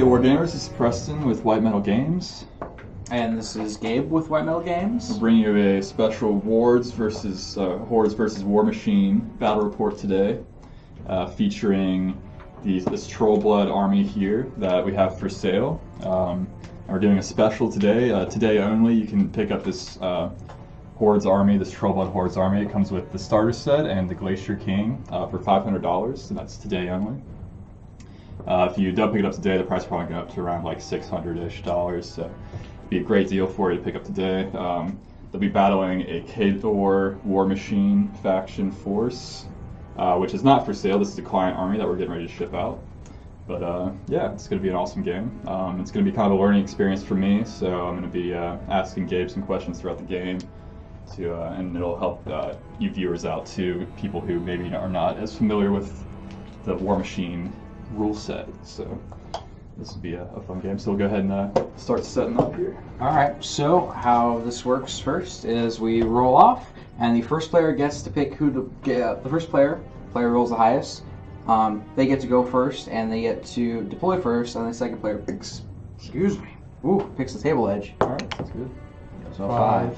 Hey Wargamers, this is Preston with White Metal Games. And this is Gabe with White Metal Games. We're bringing you a special Hordes versus Warmachine battle report today, featuring this Troll Blood army here that we have for sale. And we're doing a special today. Today only, you can pick up this Hordes army, this Troll Blood Hordes army. It comes with the starter set and the Glacier King for $500, and that's today only. If you don't pick it up today, the price will probably go up to around like $600-ish. So it'd be a great deal for you to pick up today. They'll be battling a Khador Warmachine faction force, which is not for sale. This is the client army that we're getting ready to ship out. But yeah, it's going to be an awesome game. It's going to be kind of a learning experience for me, so I'm going to be asking Gabe some questions throughout the game, and it'll help you viewers out too, people who maybe are not as familiar with the Warmachine rule set. So this will be a fun game. So we'll go ahead and start setting up here. Alright, so how this works first is we roll off, and the first player gets to pick who to get. The first player rolls the highest. They get to go first, and they get to deploy first, and the second player picks, picks the table edge. Alright, that's good. So 5.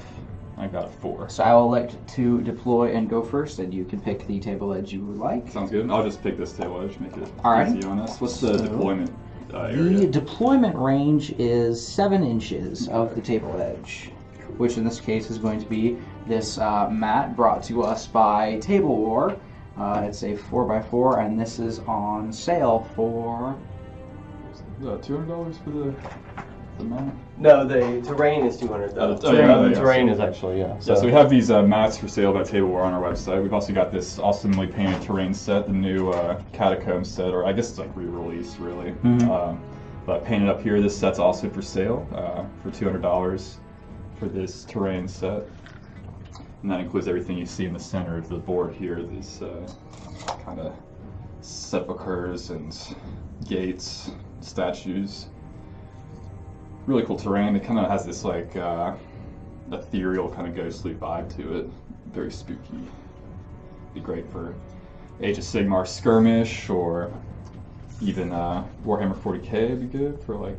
I got 4. So I will elect to deploy and go first, and you can pick the table edge you would like. Sounds good. I'll just pick this table edge, make it Alright. easy on us. What's the deployment area? The deployment range is 7 inches of the table edge, which in this case is going to be this mat brought to us by Table War. It's a 4x4, and this is on sale for $200 for the mat? No, the terrain is $200. The terrain is actually, yeah. So we have these mats for sale by Table War on our website. We've also got this awesomely painted terrain set, the new Catacomb set, or I guess it's like re-release, really. But painted up here, this set's also for sale for $200 for this terrain set. And that includes everything you see in the center of the board here, these kind of sepulchers and gates, statues. Really cool terrain. It kind of has this like ethereal kind of ghostly vibe to it. Very spooky. Be great for Age of Sigmar skirmish, or even Warhammer 40k would be good for like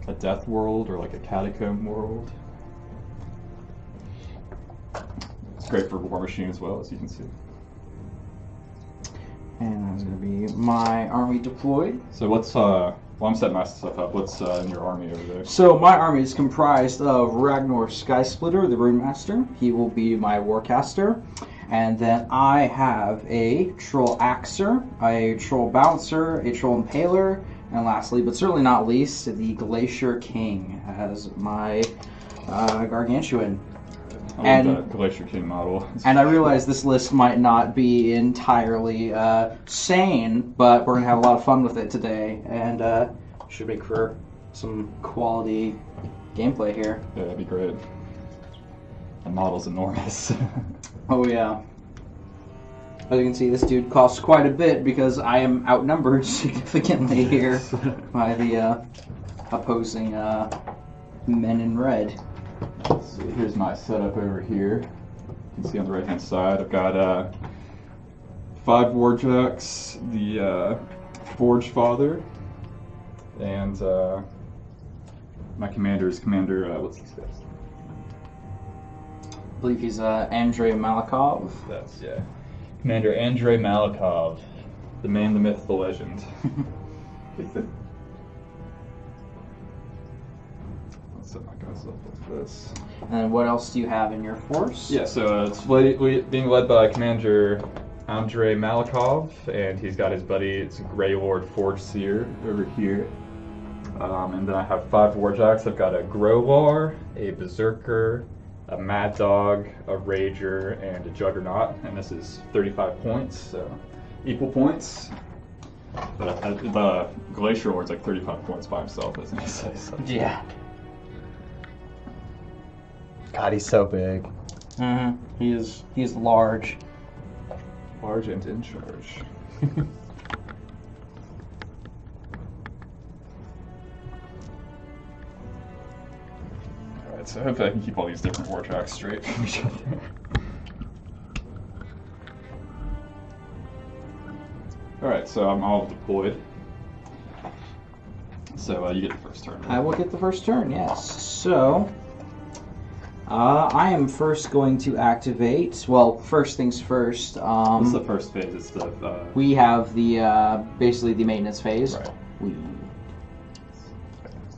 a death world or like a catacomb world. It's great for Warmachine as well, as you can see. And that's going to be my army deployed. So what's well, I'm setting my stuff up. What's in your army over there? So my army is comprised of Ragnar Skysplitter, the Runemaster. He will be my Warcaster. And then I have a Troll Axer, a Troll Bouncer, a Troll Impaler, and lastly, but certainly not least, the Glacier King as my Gargantuan. I love the Glacier King model. And I realize this list might not be entirely sane, but we're going to have a lot of fun with it today, and should make for some quality gameplay here. Yeah, that'd be great. The model's enormous. Oh yeah. As you can see, this dude costs quite a bit because I am outnumbered significantly here by the opposing men in red. So here's my setup over here. You can see on the right hand side I've got 5 Warjacks, the Forge Father, and my commander is what's this guy's? I believe he's Andrei Malikov. That's, yeah. Commander Andrei Malikov, the man, the myth, the legend. Set my guys up like this. And what else do you have in your force? Yeah, so it's being led by Commander Andrei Malikov, and he's got his buddy, it's Grey Lord Forge Seer over here. And then I have 5 Warjacks. I've got a Growlar, a Berserker, a Mad Dog, a Rager, and a Juggernaut. And this is 35 points, so equal points. But the Glacier Lord's like 35 points by himself, doesn't he? So. Yeah. God, he's so big. He is large. Large and in charge. Alright, so hopefully I can keep all these different war tracks straight from each other. Alright, so I'm all deployed. So you get the first turn. I will get the first turn, yes. So, I am first going to activate, well, first things first. What's the first phase? It's the... We have the, basically the maintenance phase. Right.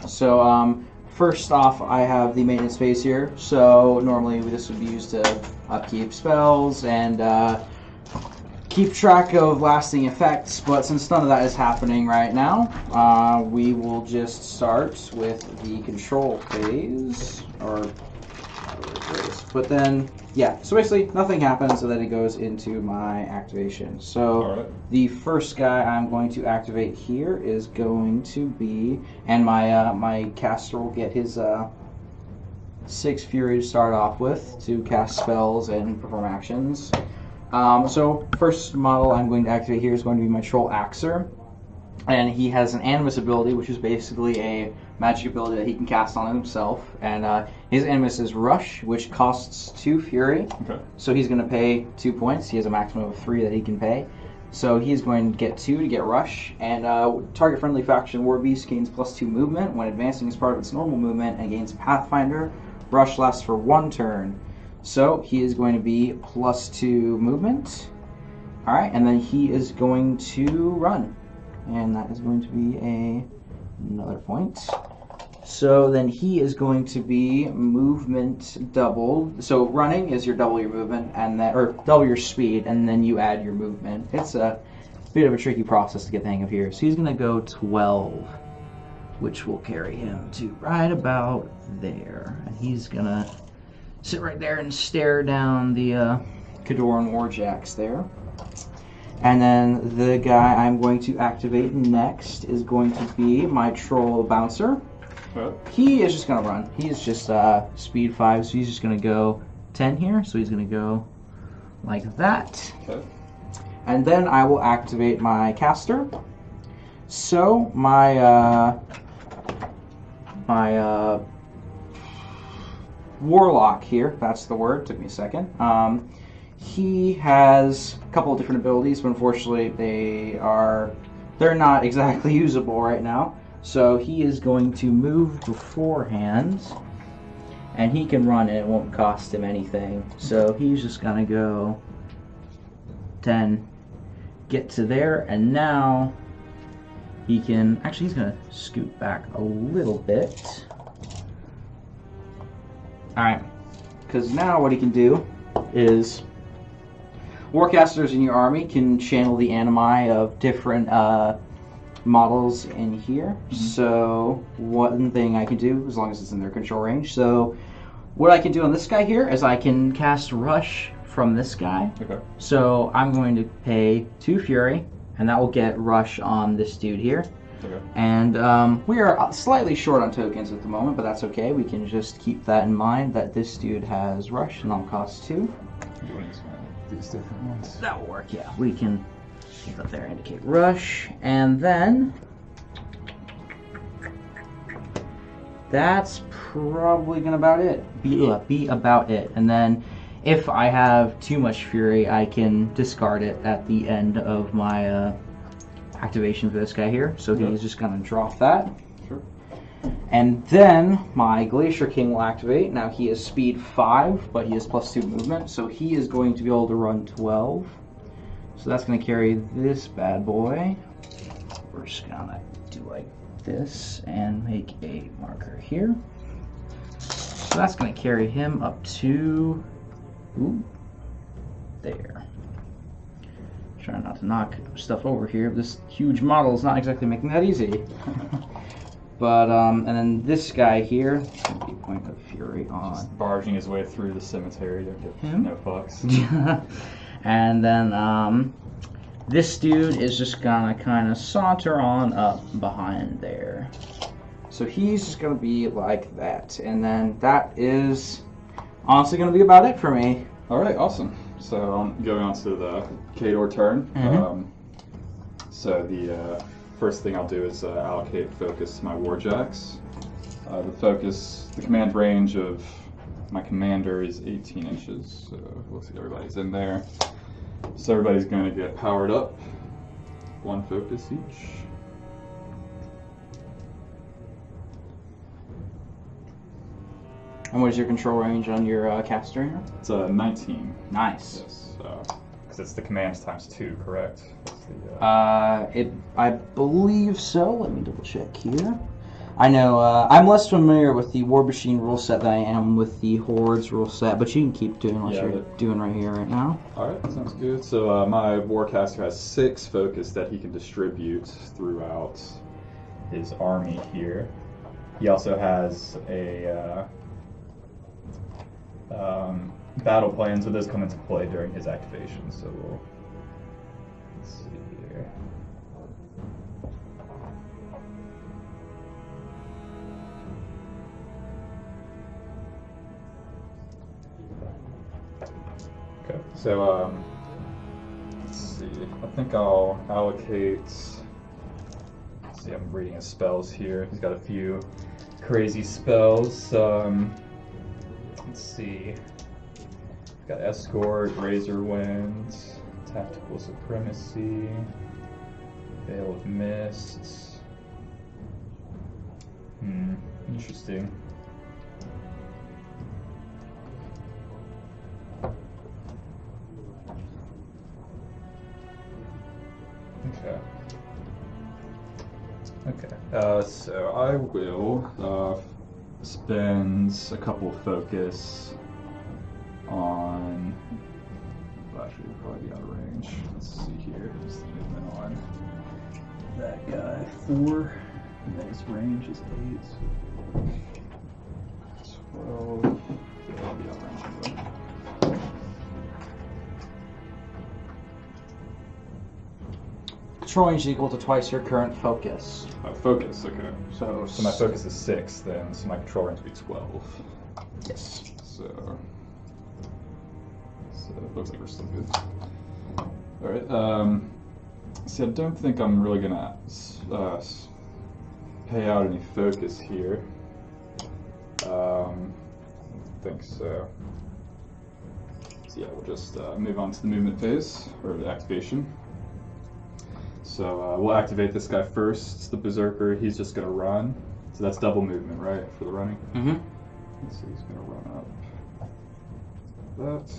So, first off, I have the maintenance phase here. So, normally this would be used to upkeep spells and keep track of lasting effects, but since none of that is happening right now, we will just start with the control phase, or but then, yeah, so basically nothing happens, and then it goes into my activation. So the first guy I'm going to activate here is going to be, and my caster will get his 6 Fury to start off with to cast spells and perform actions. So first model I'm going to activate here is going to be my Troll Axer, and he has an Animus ability, which is basically a magic ability that he can cast on himself, and his Animus is Rush, which costs 2 Fury, so he's going to pay 2 points. He has a maximum of 3 that he can pay, so he's going to get 2 to get Rush, and target friendly faction War Beast gains +2 movement when advancing as part of its normal movement and gains Pathfinder. Rush lasts for 1 turn. So he is going to be +2 movement. Alright, and then he is going to run. And that is going to be another point. So then he is going to be movement doubled. So running is double your movement, and then, or double your speed, and then you add your movement. It's a bit of a tricky process to get the hang of here. So he's going to go 12, which will carry him to right about there. And he's going to sit right there and stare down the Khador and Warjacks there. And then the guy I'm going to activate next is going to be my Troll Bouncer. He is just going to run. He is just speed 5, so he's just going to go 10 here. So he's going to go like that. And then I will activate my caster. So my Warlock here, that's the word, took me a second. He has a couple of different abilities, but unfortunately they're not exactly usable right now. So he is going to move beforehand, and he can run and it won't cost him anything. So he's just gonna go 10, get to there, and now he can, actually he's gonna scoot back a little bit. Alright, because now what he can do is Warcasters in your army can channel the animi of different models in here. So one thing I can do, as long as it's in their control range, so what I can do on this guy here is I can cast Rush from this guy. So I'm going to pay 2 Fury, and that will get Rush on this dude here. And we are slightly short on tokens at the moment, but that's okay. We can just keep that in mind, that this dude has Rush, and that'll cost 2. These different ones. That will work, yeah. We can keep that there, indicate Rush, and then that's probably gonna be about it. And then if I have too much Fury, I can discard it at the end of my activation for this guy here. So he's just gonna drop that. And then my Glacier King will activate. Now he is speed 5, but he has +2 movement, so he is going to be able to run 12. So that's going to carry this bad boy. We're just going to do like this and make a marker here. So that's going to carry him up to there. Trying not to knock stuff over here. This huge model is not exactly making that easy. But, and then this guy here, going to be Point of Fury on. Just barging his way through the cemetery, don't give him no fucks. And then, this dude is just gonna kind of saunter on up behind there. So he's just gonna be like that. And then that is honestly gonna be about it for me. Alright, awesome. So I'm going on to the Khador turn. So the first thing I'll do is allocate focus to my Warjacks. The command range of my commander is 18 inches, so it looks like everybody's in there. So everybody's going to get powered up, 1 focus each. And what is your control range on your caster here? It's a 19. Nice. Yes. Because it's the commands times 2, correct? That's the, I believe so. Let me double check here. I know I'm less familiar with the Warmachine rule set than I am with the Hordes rule set, but you can keep doing what you're doing right here, right now. Alright, sounds good. So my Warcaster has 6 focus that he can distribute throughout his army here. He also has a battle plan, so those come into play during his activation. So let's see here. Okay, so let's see. I think I'll allocate. Let's see, I'm reading his spells here. He's got a few crazy spells. Let's see. He's got Escort, Razor Wind, Tactical Supremacy, Veil of Mists. Interesting. Okay, so I will spend a couple focus on. Well, actually, we'll probably be out of range. Let's see here. Just the movement on that guy. 4. And then his range is 8. 12. Yeah, I'll be out of range anyway. Control range is equal to twice your current focus. Focus, okay. So my focus is 6 then, so my control range would be 12. Yes. So it looks like we're still good. Alright, see, I don't think I'm really gonna pay out any focus here. I don't think so. So yeah, we'll just move on to the movement phase, or the activation. So we'll activate this guy first. It's the Berserker. He's just going to run. So that's double movement, right, for the running? Mm-hmm. So he's going to run up that.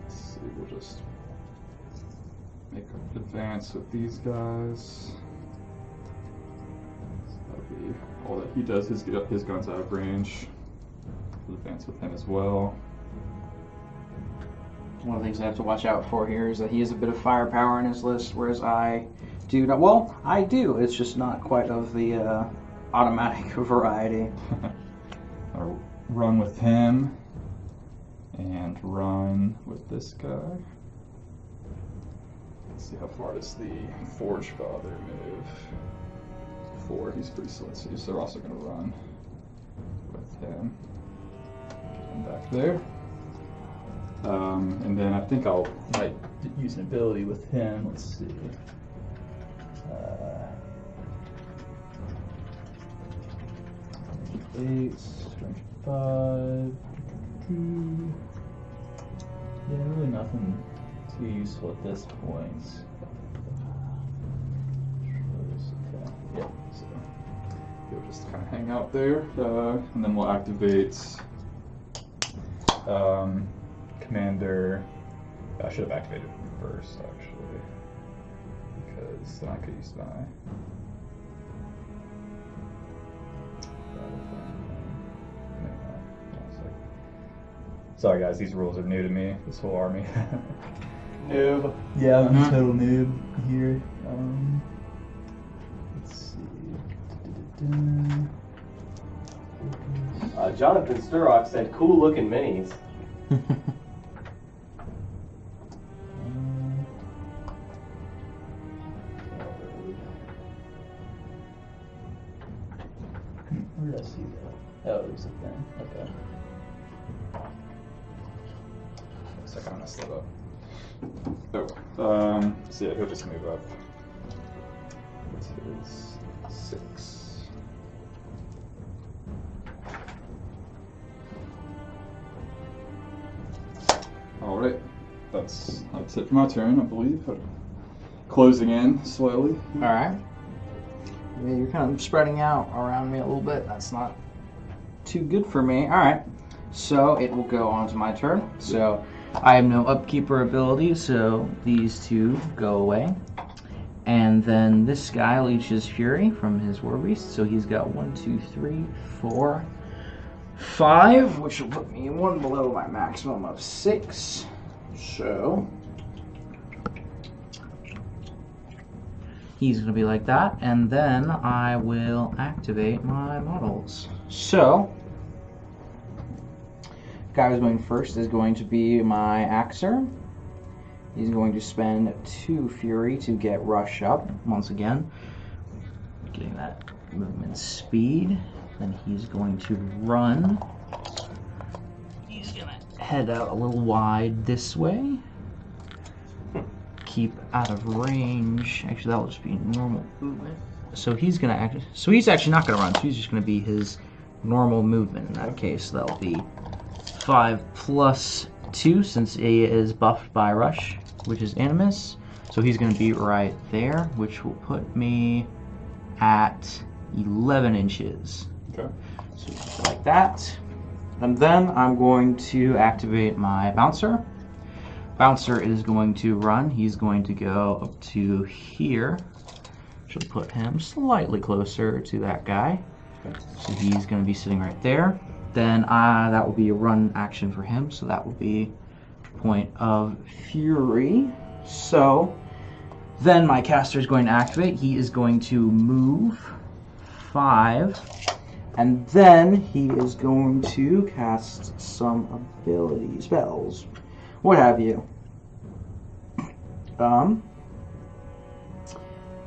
Let's see, we'll just make an advance with these guys. So that'll be all that he does. His gun's out of range. We'll advance with him as well. One of the things I have to watch out for here is that he has a bit of firepower in his list, whereas I do not. Well, I do. It's just not quite of the automatic variety. I'll run with him and run with this guy. Let's see how far does the Forge Father move. 4. He's pretty slow, so they're also going to run with him. And back there. And then I think I might use an ability with him. Let's see. Eight, 25. Yeah, really nothing too useful at this point. Okay. Yeah, so you'll just kind of hang out there, and then we'll activate. Commander, I should have activated first actually, because then I could use my sorry guys, these rules are new to me, this whole army. Noob. Yeah, I'm a total noob here. Let's see. Jonathan Sturrock said, cool looking minis. Where did I see that? Oh, there's a thing. Okay. Looks like I messed that up. Oh, so yeah, he'll just move up. What's his 6? Alright, that's it for my turn, I believe. Closing in slowly. Alright. Yeah, you're kind of spreading out around me a little bit. That's not too good for me. All right, so it will go on to my turn. So I have no upkeeper ability, so these two go away. And then this guy leeches Fury from his War Beast, so he's got 1, 2, 3, 4, 5, which will put me one below my maximum of 6. So he's going to be like that, and then I will activate my models. So, guy who's going first is going to be my Axer. He's going to spend 2 Fury to get Rush up, once again. Getting that movement speed. Then he's going to run. He's going to head out a little wide this way. Keep out of range. Actually, that will just be normal movement. So he's going to so he's actually not going to run. So he's just going to be his normal movement in that case. That'll be 5 plus 2 since he is buffed by Rush, which is Animus. So he's going to be right there, which will put me at 11 inches. Okay. So just like that. And then I'm going to activate my Bouncer. Bouncer is going to run. He's going to go up to here, which will put him slightly closer to that guy. Okay. So he's going to be sitting right there. Then that will be a run action for him, so that will be point of Fury. So then my caster is going to activate. He is going to move 5, and then he is going to cast some ability spells, what have you.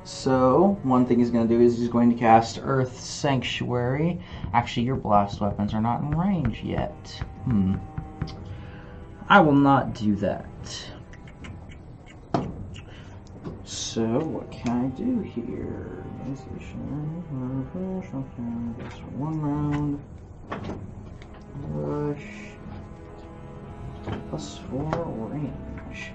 So one thing he's going to do is he's going to cast Earth Sanctuary. Actually, your blast weapons are not in range yet. I will not do that. So what can I do here? That's for 1 round. Rush. Plus 4 range.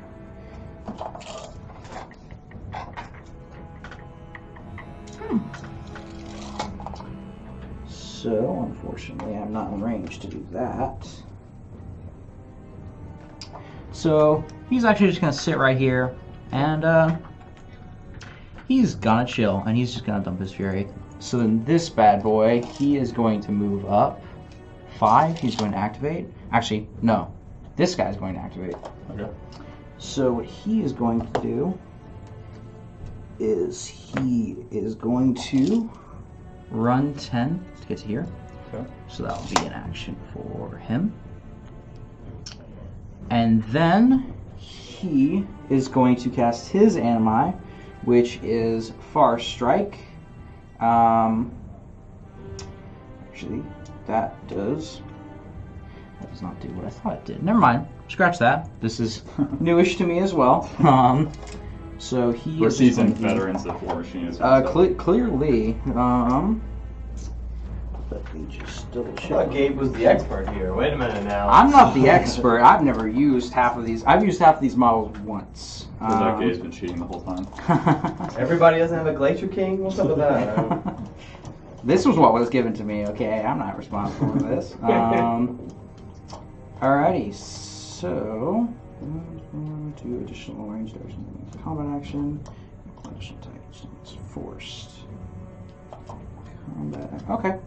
So, unfortunately, I'm not in range to do that. So, he's actually just going to sit right here, and he's gonna chill, and he's just going to dump his Fury. So then this bad boy, he is going to move up 5. He's going to activate. Actually, no. This guy's going to activate. Okay. So what he is going to do is he is going to run 10 to get to here. Okay. So that will be an action for him. And then he is going to cast his Animi, which is Far Strike. Actually, that does not do what I thought it did. Never mind. Scratch that. This is newish to me as well. So he We're is seasoned going to- veterans of Warhmachine as well. Clearly. Let me just double I check. thought Gabe was the expert here. Wait a minute now. I'm not the expert. I've never used half of these. I've used half of these models once. That guy's been cheating the whole time. Everybody doesn't have a Glacier King? What's up with that? This was what was given to me. Okay, I'm not responsible for this. Alrighty, so 2 additional range actions, combat action, additional actions, forced. Combat. Okay.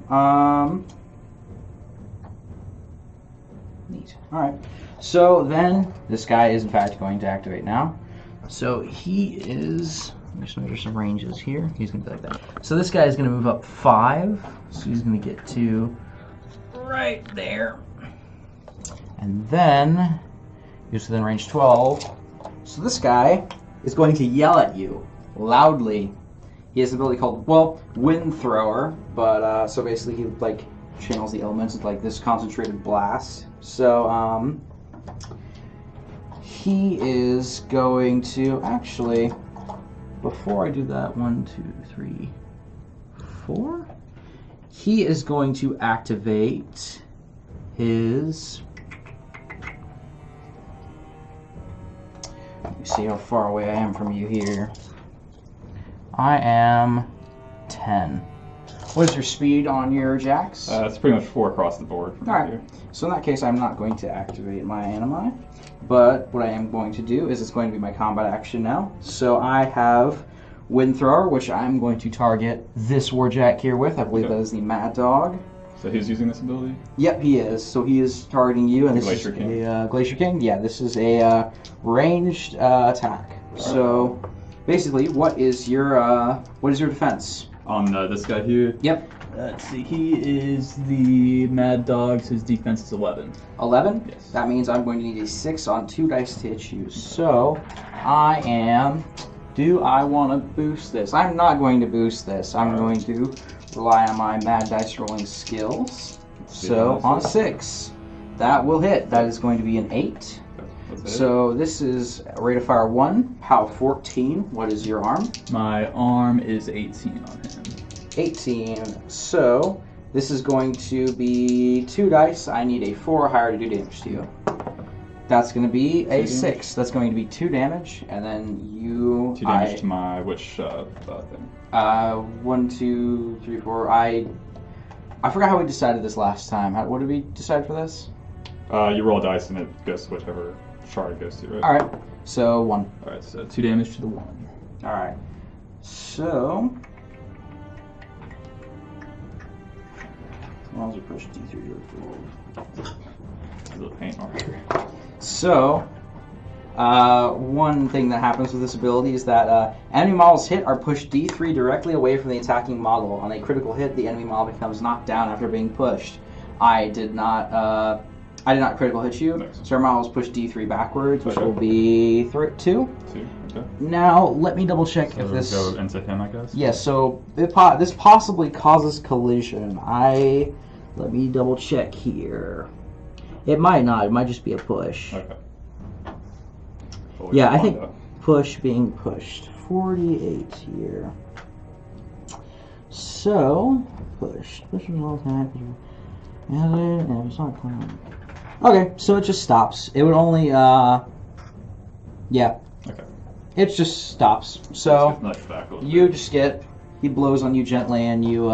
Neat. All right. So then this guy is in fact going to activate now. So he is. I'm just measure some ranges here. He's going to be like that. So this guy is going to move up 5. So he's going to get to right there. And then he's within range 12. So this guy is going to yell at you loudly. He has an ability called, well, Wind Thrower, but so basically he like channels the elements with like this concentrated blast. So he is going to actually, before I do that, 1, 2, 3, 4. He is going to activate his. Let me see how far away I am from you here. I am 10. What is your speed on your jacks? It's pretty much 4 across the board. From Alright, here. so in that case I'm not going to activate my animi, but what I am going to do is it's going to be my combat action now. So I have Wind Thrower, which I'm going to target this warjack here with. I believe that is the Mad Dog. So he's using this ability? Yep, he is. So he is targeting you, and this Glacier is King. a Glacier King. Yeah, this is a ranged attack. So basically, what is your defense? On this guy here? Yep. Let's see, he is the Mad Dog, so his defense is 11. 11? Yes. That means I'm going to need a 6 on 2 dice to hit you. So I am... Do I want to boost this? I'm not going to boost this. I'm going to rely on my Mad Dice rolling skills. So on a 6, that will hit. That is going to be an 8. So this is rate of fire 1, POW 14. What is your arm? My arm is 18 on him. 18. So this is going to be 2 dice. I need a 4 or higher to do damage to you. That's going to be a 6. That's going to be 2 damage, and then you... 2 damage to my which thing? 1, 2, 3, 4. I forgot how we decided this last time. What did we decide for this? You roll dice and it goes to whichever chart it goes to, right? Alright, so 1. Alright, so 2 damage to the 1. Alright, so... I'll just push D3 A little paint marker. So, one thing that happens with this ability is that enemy models hit are pushed D3 directly away from the attacking model. On a critical hit, the enemy model becomes knocked down after being pushed. I did not critical hit you, so our model is pushed D3 backwards, which will be 2. 2, okay. Now, let me double check if this... go into him, I guess? Yes, so this possibly causes collision. Let me double check here. It might not. It might just be a push. Okay. Yeah, I think push being pushed. 48 here. So, push. Push is all time. And it's not coming. Okay, so it just stops. It would only, yeah. Okay. It just stops. So, you just get, he blows on you gently and you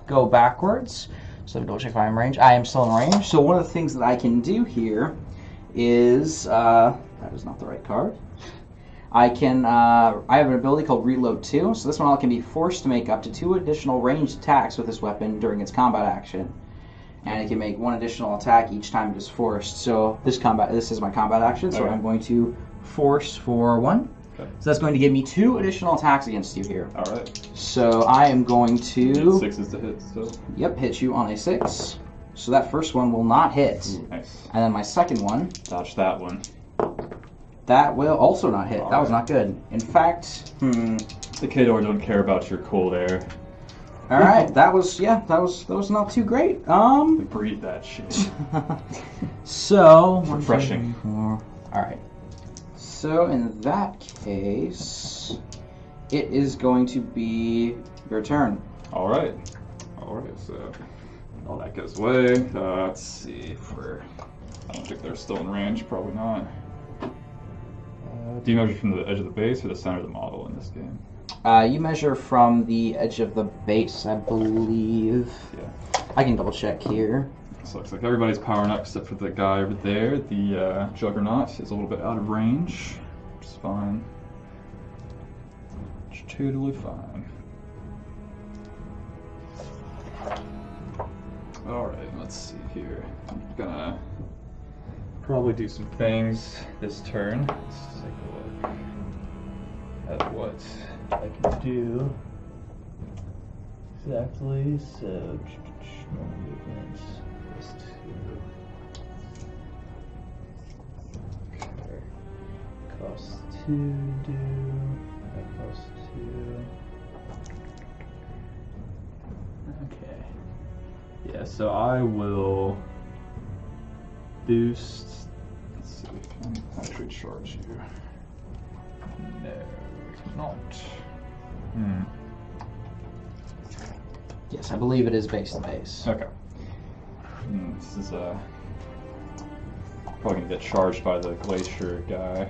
go backwards. So double check if I'm in range. I am still in range. So one of the things that I can do here is, that is not the right card. I have an ability called Reload 2. So this model can be forced to make up to 2 additional ranged attacks with this weapon during its combat action. And it can make 1 additional attack each time it is forced. So this is my combat action, so I'm going to force for 1. Okay. So that's going to give me 2 additional attacks against you here. Alright. So I am going to... 6s to hit still. Yep, hit you on a 6. So that first one will not hit. Ooh, nice. And then my second one... Dodge that one. That will also not hit. That was not good. In fact, The Khador don't care about your cold air. Alright, that was not too great. Breathe that shit. So... Refreshing. Alright. So in that case, it is going to be your turn. Alright. Alright, so all that goes away. Let's see if I don't think they're still in range, probably not. Do you measure from the edge of the base or the center of the model in this game? You measure from the edge of the base, I believe. Yeah. I can double check here. So looks like everybody's powering up except for the guy over there. The Juggernaut is a little bit out of range, which is fine. It's totally fine. Alright, let's see here. I'm gonna probably do some things this turn. Let's take a look at what I can do exactly. So, normal movements. Okay. Cost 2 do. That costs 2. Okay. Yeah, so I will boost. Let's see if I can actually charge you. No, it's not. Yes, I believe it is base to base. Okay. This is probably gonna get charged by the glacier guy.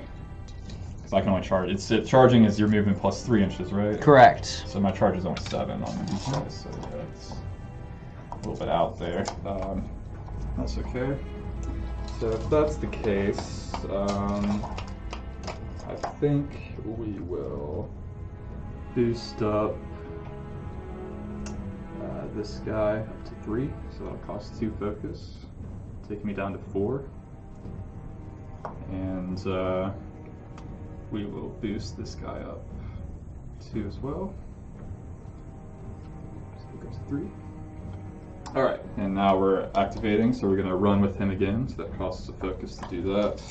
because I can only charge. Charging is your movement plus 3 inches, right? Correct. So my charge is only 7 on these guys, so yeah, it's a little bit out there. That's okay. So if that's the case, I think we will boost up this guy up to 3, so that'll cost 2 focus, taking me down to 4. And we will boost this guy up 2 as well. So it goes 3. Alright, and now we're activating, so we're going to run with him again, so that costs a focus to do that.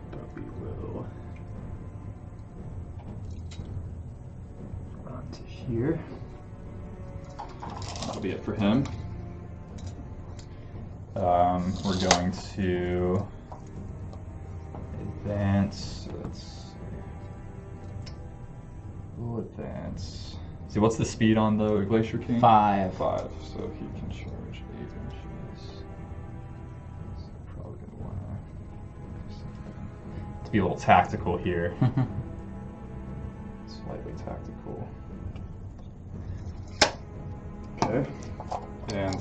But we will run to here. That'll be it for him. We're going to advance. Let's see. We'll advance. See, what's the speed on the Glacier King? 5. 5, so he can charge 8 inches. So probably gonna wanna to be a little tactical here. Slightly tactical. Okay, and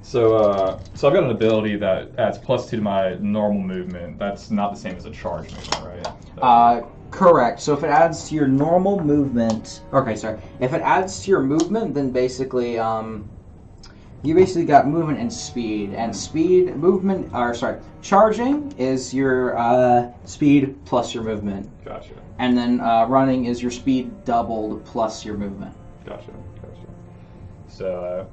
so I've got an ability that adds +2 to my normal movement. That's not the same as a charge movement, right? Correct. So if it adds to your normal movement, okay, sorry. If it adds to your movement, then basically, you basically got movement and speed. And speed, movement, or sorry, charging is your speed plus your movement. Gotcha. And then running is your speed doubled plus your movement. Gotcha. So,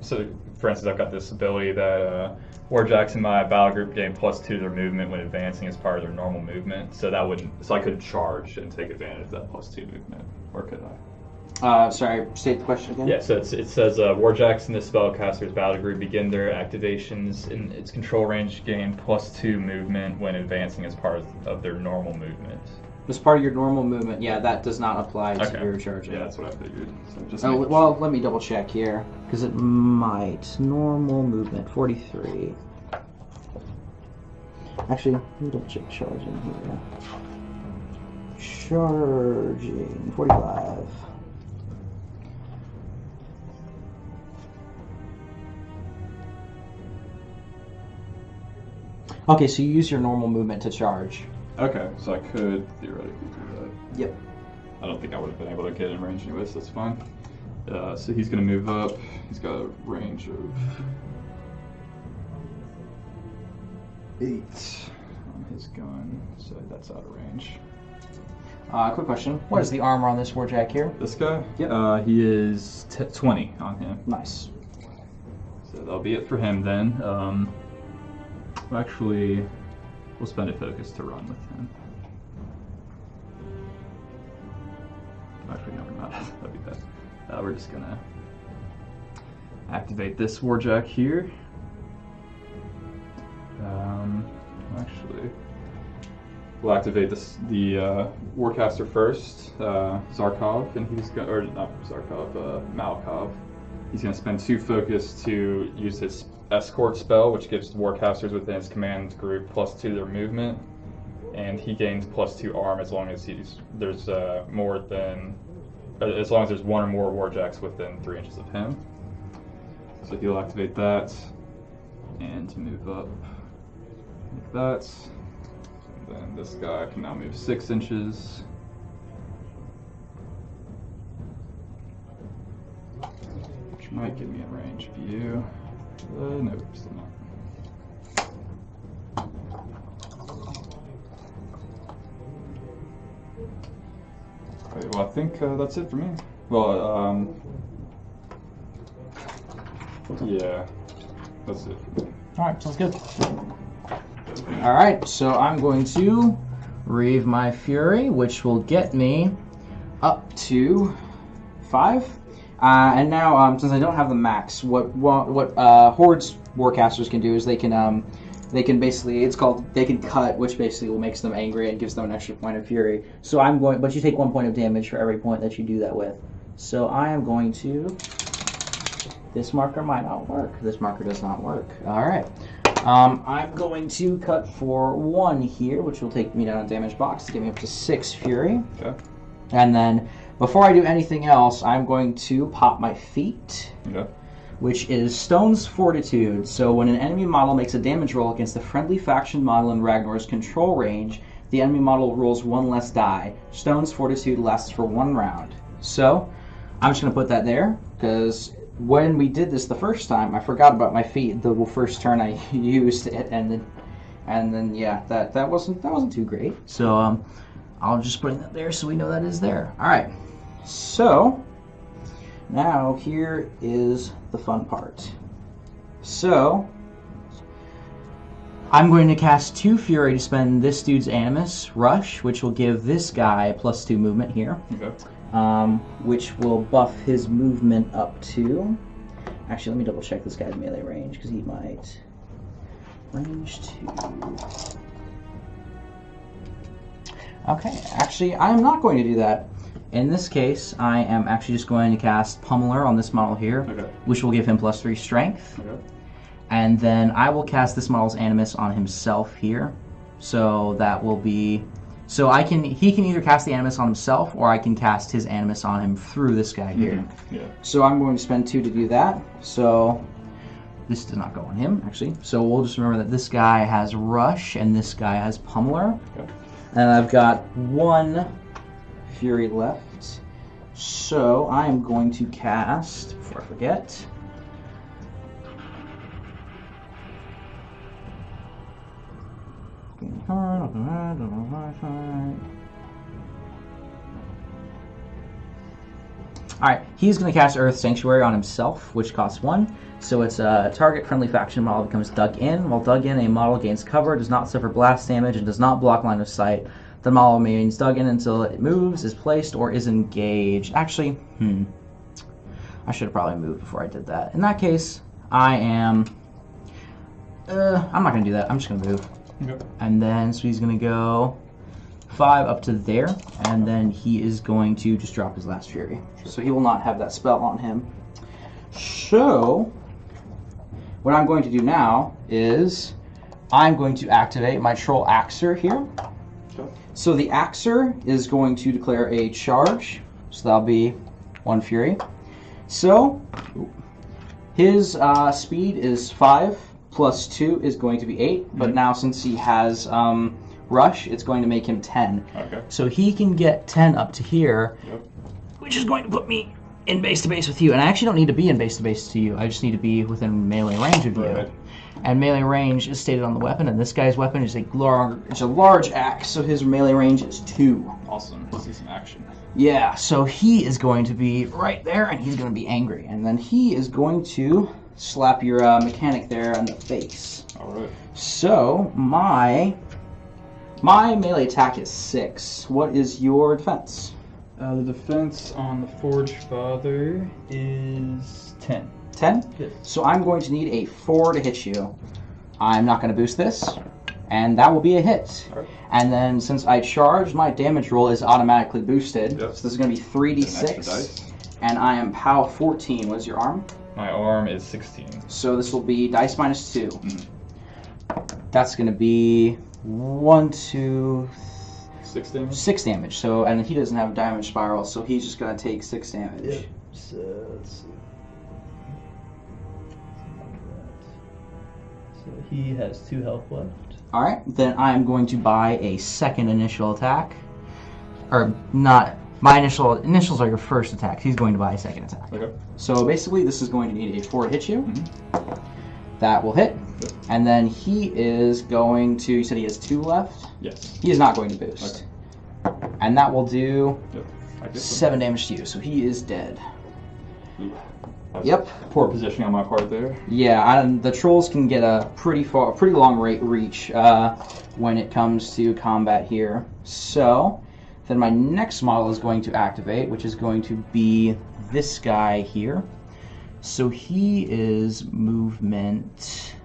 for instance, I've got this ability that warjacks in my battle group gain +2 to their movement when advancing as part of their normal movement. So I couldn't charge and take advantage of that +2 movement, or could I? Sorry, state the question again. Yeah, so it says warjacks in the spellcaster's battle group begin their activations in its control range gain +2 movement when advancing as part of their normal movement. As part of your normal movement, yeah, that does not apply to your charging. Yeah, that's what I figured. So just well, let me double check here, because it might. Normal movement, 43. Actually, let me double check charging here. Charging, 45. Okay, so you use your normal movement to charge. Okay, so I could theoretically do that. Yep. I don't think I would have been able to get in range anyway, so that's fine. So he's going to move up. He's got a range of 8 on his gun, so that's out of range. Quick question. What is the armor on this warjack here? This guy? Yep. He is 20 on him. Nice. So that'll be it for him then. Actually, we'll spend a focus to run with him. Actually, no, we're not. That'd be bad. We're just gonna activate this warjack here. Actually, we'll activate the warcaster first, Zarkov, and he's gonna, or not Zarkov, Malkov. He's gonna spend 2 focus to use his escort spell, which gives warcasters within his command group +2 to their movement, and he gains +2 arm as long as there's more than, as long as there's 1 or more warjacks within 3 inches of him. So he'll activate that, and to move up like that. And then this guy can now move 6 inches. Which might get me in range of you. No, still not. Okay, well, I think that's it for me. Well, yeah, that's it for me. Alright, sounds good. Alright, so I'm going to Reave my Fury, which will get me up to 5. And now, since I don't have the max, what Horde's Warcasters can do is they can basically, they can cut, which basically will makes them angry and gives them an extra point of fury. So I'm going, but you take 1 point of damage for every point that you do that with. So I am going to, this marker might not work. This marker does not work. All right. I'm going to cut for 1 here, which will take me down a damage box to get me up to 6 fury. Okay. And then, before I do anything else, I'm going to pop my feat, which is Stone's Fortitude. So when an enemy model makes a damage roll against a friendly faction model in Ragnar's control range, the enemy model rolls 1 less die. Stone's Fortitude lasts for 1 round. So, I'm just going to put that there, because when we did this the first time, I forgot about my feat the first turn I used it, and then yeah, that wasn't too great. So I'll just put that there so we know that is there. All right. So now here is the fun part. So I'm going to cast 2 Fury to spend this dude's Animus Rush, which will give this guy +2 movement here. Okay. Which will buff his movement up to... Actually, let me double check this guy's melee range, because he might... Range 2... Okay, actually, I'm not going to do that. In this case, I am actually just going to cast Pummeler on this model here, which will give him +3 strength. Okay. And then I will cast this model's Animus on himself here. So that will be... So he can either cast the Animus on himself, or I can cast his Animus on him through this guy here. Yeah. So I'm going to spend 2 to do that. So this does not go on him, actually. So we'll just remember that this guy has Rush, and this guy has Pummeler. Okay. And I've got 1 Fury left. So I am going to cast, before I forget... Alright, he's going to cast Earth Sanctuary on himself, which costs 1. So it's a target friendly faction model becomes dug in. While dug in, a model gains cover, does not suffer blast damage, and does not block line of sight. The model remains dug in until it moves, is placed, or is engaged. Actually, I should have probably moved before I did that. In that case, I am... I'm not going to do that. I'm just going to move. Okay. And then, so he's going to go 5 up to there, and then he is going to just drop his last Fury. Sure. So he will not have that spell on him. So, what I'm going to do now is I'm going to activate my Troll Axer here. Okay. So the Axer is going to declare a charge, so that'll be 1 Fury. So, his speed is 5. +2 is going to be 8, but now since he has Rush, it's going to make him 10. Okay. So he can get 10 up to here, which is going to put me in base-to-base with you. And I actually don't need to be in base-to-base to you. I just need to be within melee range of you. Right. And melee range is stated on the weapon, and this guy's weapon is a large axe, so his melee range is 2. Awesome. Let's see some action. Yeah, so he is going to be right there, and he's going to be angry. And then he is going to... slap your mechanic there on the face. Alright. So, my melee attack is 6. What is your defense? The defense on the Forge Father is 10. 10? Yes. So I'm going to need a 4 to hit you. I'm not going to boost this, and that will be a hit. Right. And then, since I charged, my damage roll is automatically boosted. Yep. So this is going to be 3d6. And I am POW 14. What is your arm? My arm is 16. So this will be dice minus 2. That's going to be 1, 2, 6 damage. 6 damage. So, and he doesn't have a damage spiral, so he's just going to take 6 damage. Yep. So let's see. So he has 2 health left. All right. Then I'm going to buy a second initial attack, or not. My initials are your first attack. He's going to buy a second attack. Okay. So basically, this is going to need a 4 to hit you. That will hit. Yep. And then he is going to... You said he has 2 left? Yes. He is not going to boost. Okay. And that will do 7 damage to you. So he is dead. Yep. Poor positioning on my part there. Yeah, the trolls can get a pretty long reach when it comes to combat here. So... Then my next model is going to activate, which is going to be this guy here. So he is movement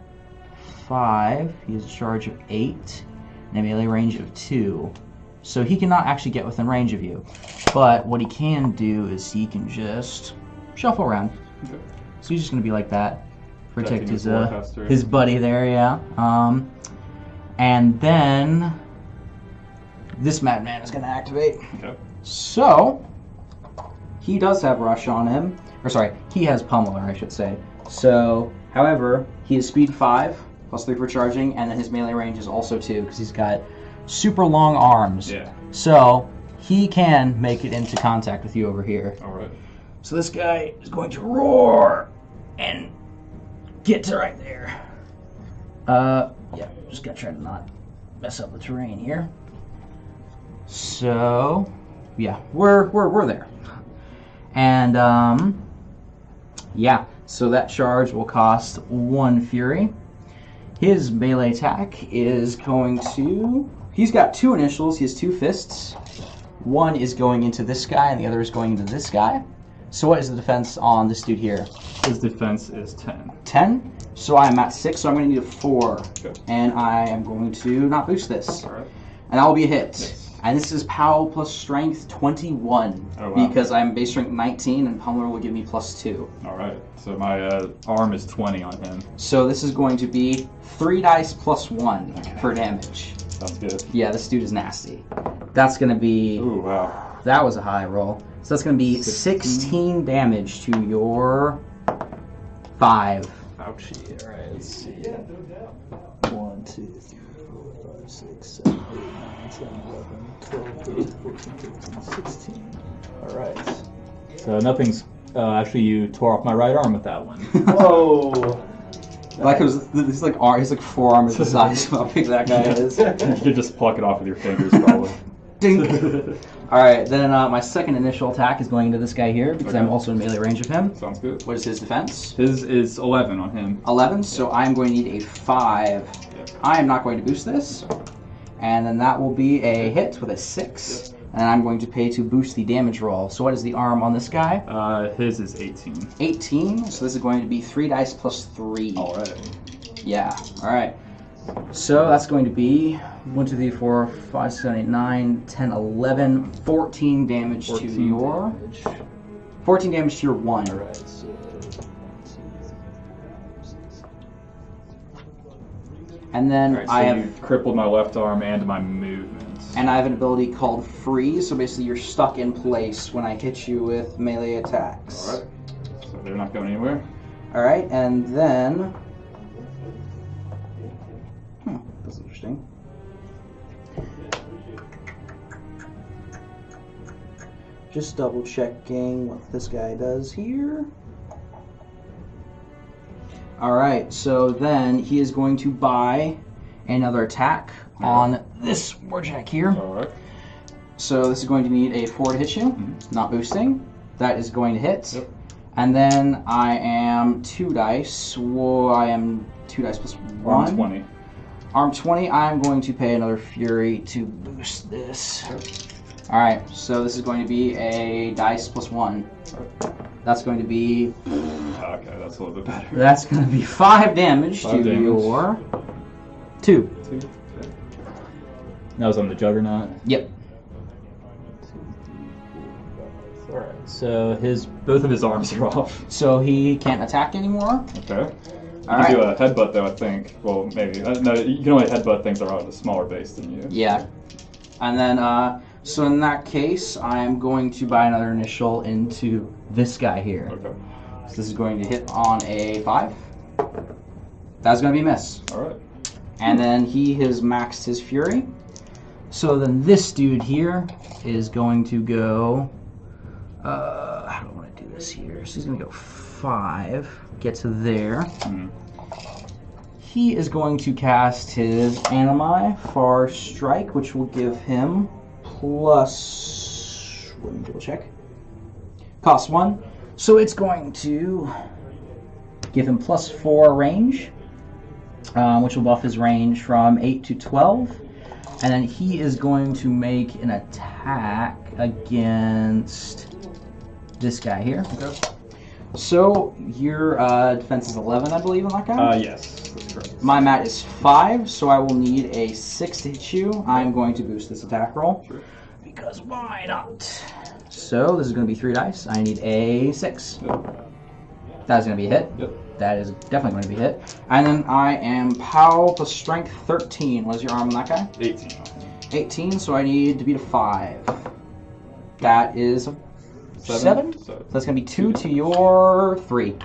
5. He has a charge of 8 and a melee range of 2. So he cannot actually get within range of you. But what he can do is he can just shuffle around. Okay. So he's just going to be like that. protect his Warcaster. his buddy there, yeah. And then this madman is going to activate. Okay. So he does have rush on him, or sorry, he has pummeler, I should say. So, however, he is speed 5 plus 3 for charging, and then his melee range is also 2 because he's got super long arms. Yeah. So he can make it into contact with you over here. All right. So this guy is going to roar and get to right there. Yeah, just gotta try to not mess up the terrain here. So, yeah, we're there. And yeah, so that charge will cost 1 fury. His melee attack is going to. He's got 2 initials. He has 2 fists. One is going into this guy, and the other is going into this guy. So what is the defense on this dude here? His defense is 10. 10? So I am at 6, so I'm going to need a 4. Okay. And I am going to not boost this. All right. And that will be a hit. Yes. And this is POW plus strength 21. Oh, wow. Because I'm base strength 19, and pummeler will give me plus 2. All right. So my arm is 20 on him. So this is going to be 3 dice plus 1 for damage. Sounds good. Yeah, this dude is nasty. That's going to be... Ooh, wow. That was a high roll. So that's going to be 16 damage to your 5. Ouchie. All right. Let's see. 1, 2, 3, 4, 5, 6, 7, 8, 9, 10, 11, 12, 13, 14, 15, 16. Alright. So nothing's. Actually, you tore off my right arm with that one. Whoa! Like his like forearm is the size of how big that guy is. You could just pluck it off with your fingers, probably. Ding. All right, then my second initial attack is going into this guy here because I'm also in melee range of him. Sounds good. What is his defense? His is 11 on him. 11. So I'm going to need a 5. Yep. I am not going to boost this, and then that will be a hit with a 6. And I'm going to pay to boost the damage roll. So what is the arm on this guy? His is 18. 18. So this is going to be 3 dice plus 3. All right. Yeah. All right. So that's going to be 1, 2, 3, 4, 5, 6, 7, 8, 9, 10, 11, 14 damage 14 to your... Damage. 14 damage to your 1. Alright, so 1, 2, 3, 4, 6. And then All right, so I have... you've crippled my left arm and my movement. And I have an ability called Freeze, so basically you're stuck in place when I hit you with melee attacks. All right. So they're not going anywhere. Alright, and then... that's interesting. Just double checking what this guy does here. Alright, so then he is going to buy another attack on this warjack here. All right. So this is going to need a 4 to hit you, not boosting. That is going to hit. Yep. And then I am 2 dice. Whoa, I am 2 dice plus 1. Arm 20. Arm 20, I'm going to pay another fury to boost this. Alright, so this is going to be a dice plus 1. That's going to be... Okay, that's a little bit better. That's going to be 5 damage 5 to damage. your... 2. That was on the Juggernaut. Yep. Alright, so both of his arms are off. So he can't attack anymore. Okay. You Alright. can do a headbutt though, I think. Well, maybe. No, you can only headbutt things that are on a smaller base than you. Yeah. And then, so in that case, I'm going to buy another initial into this guy here. Okay. So this is going to hit on a 5. That's going to be a miss. Alright. And then he has maxed his fury. So then this dude here is going to go... how do I want to do this here? So he's going to go 5, get to there. He is going to cast his Animi Far Strike, which will give him plus... Let me double check. Cost 1. So it's going to give him plus 4 range, which will buff his range from 8 to 12. And then he is going to make an attack against this guy here. Okay. So your defense is 11, I believe, on that guy? Yes, that's correct. My mat is 5, so I will need a 6 to hit you. I'm going to boost this attack roll. Sure. Because why not? So this is going to be 3 dice. I need a 6. Yep. That's going to be a hit. Yep. That is definitely going to be hit. And then I am POW plus strength 13. What is your arm on that guy? 18. 18, so I need to beat a 5. That is a 7? So that's going to be 2 to your 3.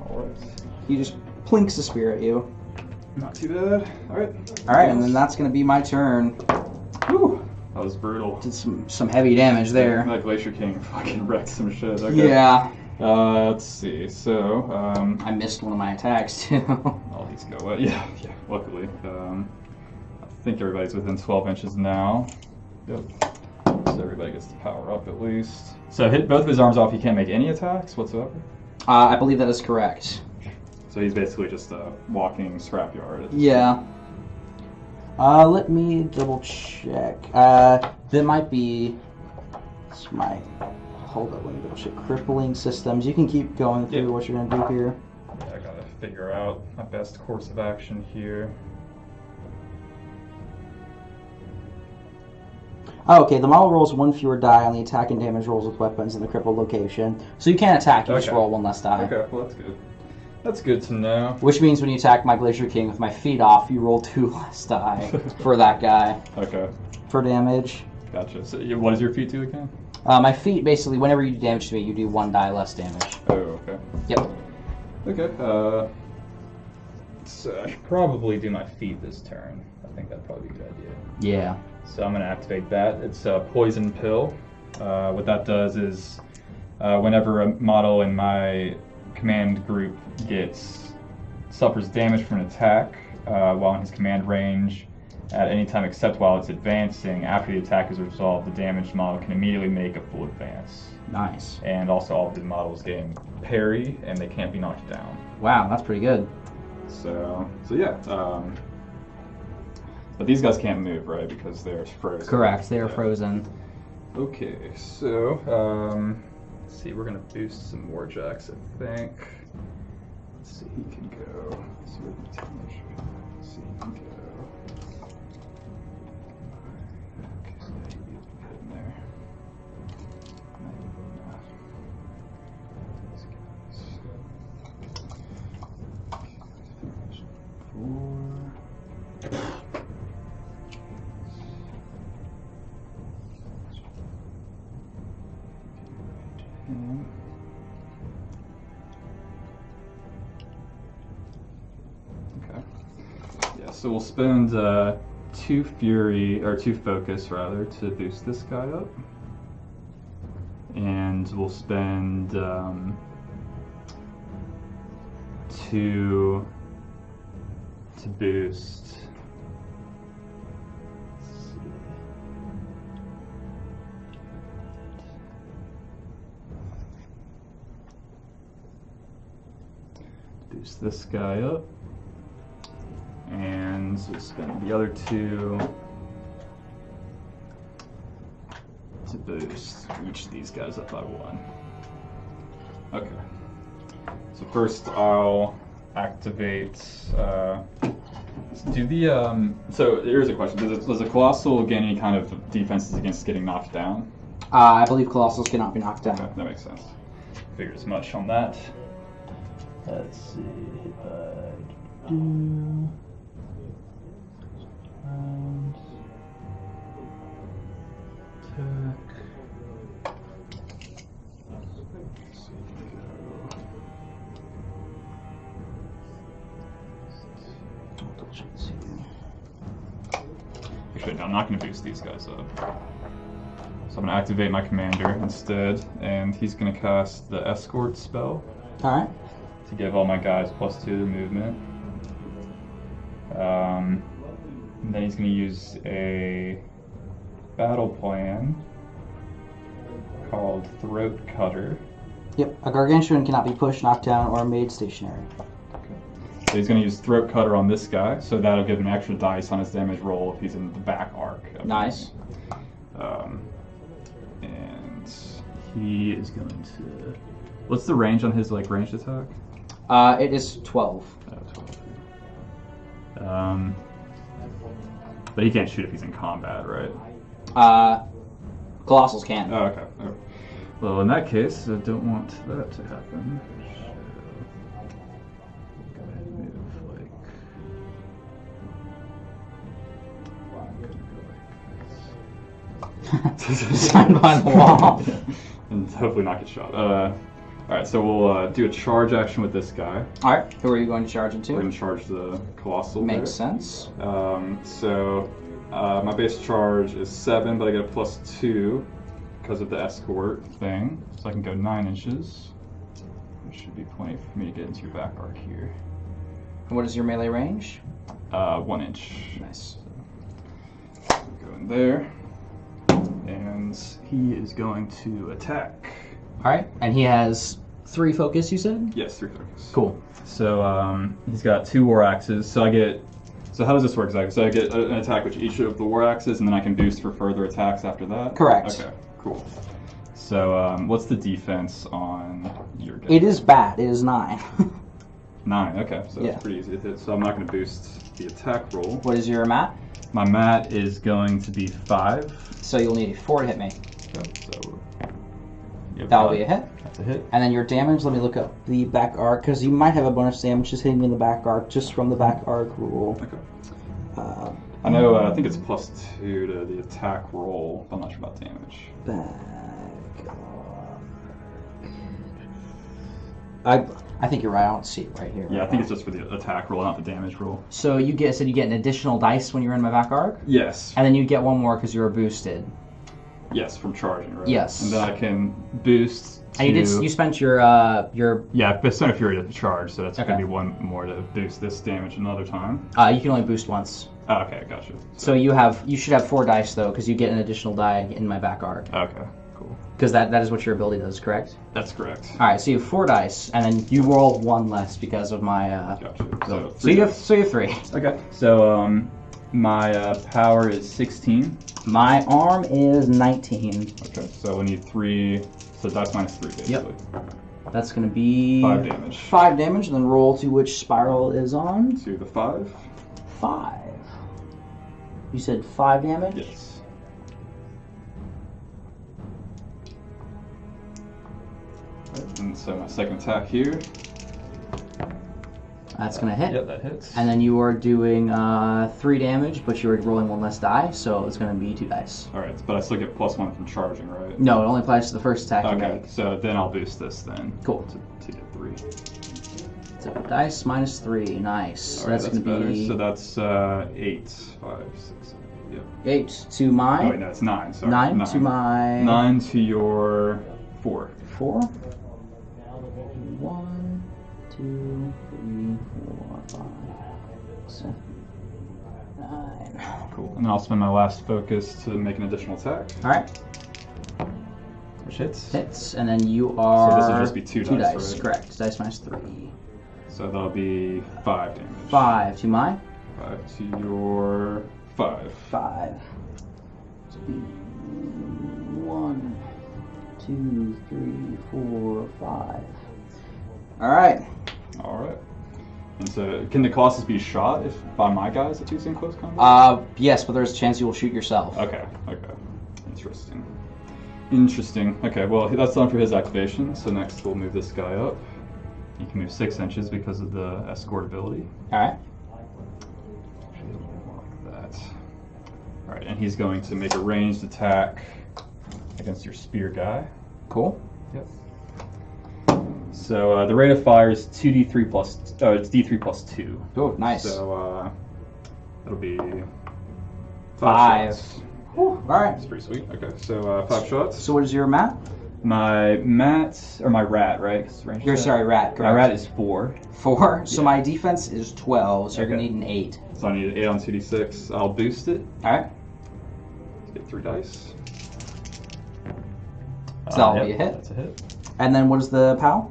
Alright. He just plinks the spear at you. Not too bad. Alright. Alright, and then that's going to be my turn. Whew. That was brutal. Did some heavy damage there. That Glacier King fucking wrecked some shit. Okay. Yeah. Let's see. So, I missed one of my attacks too. all these go well. Yeah, luckily. I think everybody's within 12 inches now. Yep. So everybody gets to power up at least. So hit both of his arms off, he can't make any attacks whatsoever? I believe that is correct. So he's basically just a walking scrapyard. Yeah. Let me double check. There might be... Hold up, let me double check. Crippling systems. You can keep going through what you're going to do here. Yeah, I gotta figure out my best course of action here. Oh, okay, the model rolls 1 fewer die on the attack and damage rolls with weapons in the crippled location. So you can't attack, you just roll 1 less die. Okay, well that's good. That's good to know. Which means when you attack my Glacier King with my feet off, you roll 2 less die for that guy. Okay. For damage. Gotcha. So what does your feet do again? My feet, basically, whenever you do damage to me, you do 1 die less damage. Oh, okay. Yep. Okay, so I should probably do my feet this turn. I think that'd probably be a good idea. Yeah. So I'm going to activate that. It's a poison pill. What that does is whenever a model in my command group suffers damage from an attack while in his command range at any time except while it's advancing, after the attack is resolved, the damaged model can immediately make a full advance. Nice. And also all of the models gain parry and they can't be knocked down. Wow, that's pretty good. So yeah. But these guys can't move, right? Because they're frozen. Correct, they are frozen. Okay, so let's see, we're gonna boost some warjacks, I think. Let's see, he can go. Let's see what the damage. Let's see, he can go. Okay, so he'd be able to get in there. Not even enough. These guys. 4. Okay. Yeah, so we'll spend 2 fury, or 2 focus rather, to boost this guy up. And we'll spend 2 to boost. Boost this guy up, and we'll spend the other 2 to boost each of these guys up by 1. Okay. So first I'll activate. Do the So here's a question: Does a colossal gain any kind of defenses against getting knocked down? I believe Colossals cannot be knocked down. Okay, that makes sense. Figured as much on that. Let's see if I do. And attack. Actually, no, I'm not going to boost these guys up. So I'm going to activate my commander instead, and he's going to cast the escort spell. Alright. To give all my guys +2 to their movement. And then he's going to use a battle plan called Throat Cutter. Yep, a gargantuan cannot be pushed, knocked down, or made stationary. So he's going to use Throat Cutter on this guy, so that'll give him extra dice on his damage roll if he's in the back arc. Nice. And he is going to... What's the range on his ranged attack? It is 12. 12. But he can't shoot if he's in combat, right? Colossals can. Oh, okay. Well, in that case, I don't want that to happen. Stand behind the wall. And hopefully not get shot. Alright, so we'll do a charge action with this guy. Alright, who are you going to charge into? We're going to charge the Colossal. Makes sense. My base charge is 7, but I get a +2 because of the escort thing. So I can go 9 inches. There should be plenty for me to get into your back arc here. And what is your melee range? 1 inch. Nice. So go in there. And he is going to attack. Alright, and he has 3 focus, you said? Yes, 3 focus. Cool. So he's got 2 war axes. So how does this work exactly? So I get an attack with each of the war axes, and then I can boost for further attacks after that? Correct. Okay, cool. So what's the defense on your guy? It is bad. It is 9. 9, okay. So Yeah. it's pretty easy to hit. So I'm not going to boost the attack roll. What is your mat? My mat is going to be 5. So you'll need a 4 to hit me. Okay, so That'll be a hit. That's a hit. And then your damage, let me look up the back arc, because you might have a bonus damage just hitting me in the back arc, just from the back arc rule. Okay. I know, I think it's +2 to the attack roll, but I'm not sure about damage. Back arc. I think you're right. I don't see it right here. Yeah, I think it's just for the attack roll, not the damage roll. So you get an additional dice when you're in my back arc? Yes. And then you get 1 more because you were boosted. Yes, from charging, right? Yes. And then I can boost to... And you spent your Yeah, but Son of Fury to charge, so that's Okay. going to be 1 more to boost this damage another time. you can only boost once. Oh, okay, gotcha. So you should have 4 dice though, because you get an additional die in my back arc. Okay, cool. Because that is what your ability does, correct? That's correct. All right, so you have 4 dice, and then you roll 1 less because of my. Gotcha. So you have 3. Okay. So my power is 16. My arm is 19. Okay. So we need 3. So dice minus 3 basically. Yep. That's gonna be 5 damage. 5 damage, and then roll to which spiral is on. To the 5. 5. You said 5 damage. Yes. And so my second attack here. That's gonna hit. Yep, that hits. And then you are doing 3 damage, but you are rolling 1 less die, so it's gonna be 2 dice. All right, but I still get +1 from charging, right? No, it only applies to the first attack you Okay, make. so then I'll boost this then. Cool. To get 3. So dice minus 3, nice. All right, that's gonna better. be So that's 8, 5, 6, 7, yep. 8 to my. Oh wait, no, it's 9. Sorry. 9 to my. 9 to your 4. 4. 1, 2, 3, 4, 5, 7, 9. Cool. And then I'll spend my last focus to make an additional attack. All right. Which hits. Hits, and then you are. So this will just be 2 2 dice, right? correct. Dice minus 3. So that'll be 5 damage. 5 to my. 5 to your 5. 5. 1, 2, 3, 4, 5. All right. All right. And so, can the Colossus be shot by my guys if he's in close combat? Yes, but there's a chance you will shoot yourself. Okay. Interesting. Okay, well, that's done for his activation. So next we'll move this guy up. He can move 6 inches because of the escort ability. All right. Actually, a little more like that. All right, and he's going to make a ranged attack against your spear guy. Cool. Yep. So the rate of fire is 2d3 plus. Oh, it's d3 plus 2. Oh, nice. So it'll be 5. shots. All right. That's pretty sweet. Okay, so 5 shots. So what is your mat? My mat, or my rat, right? You're sorry, rat. Correct. My rat is 4. 4. So Yeah. my defense is 12. So you're gonna Okay. need an 8. So I need an 8 on 2d6. I'll boost it. All right. Get 3 dice. So that'll be Yep, a hit. That's a hit. And then what is the POW?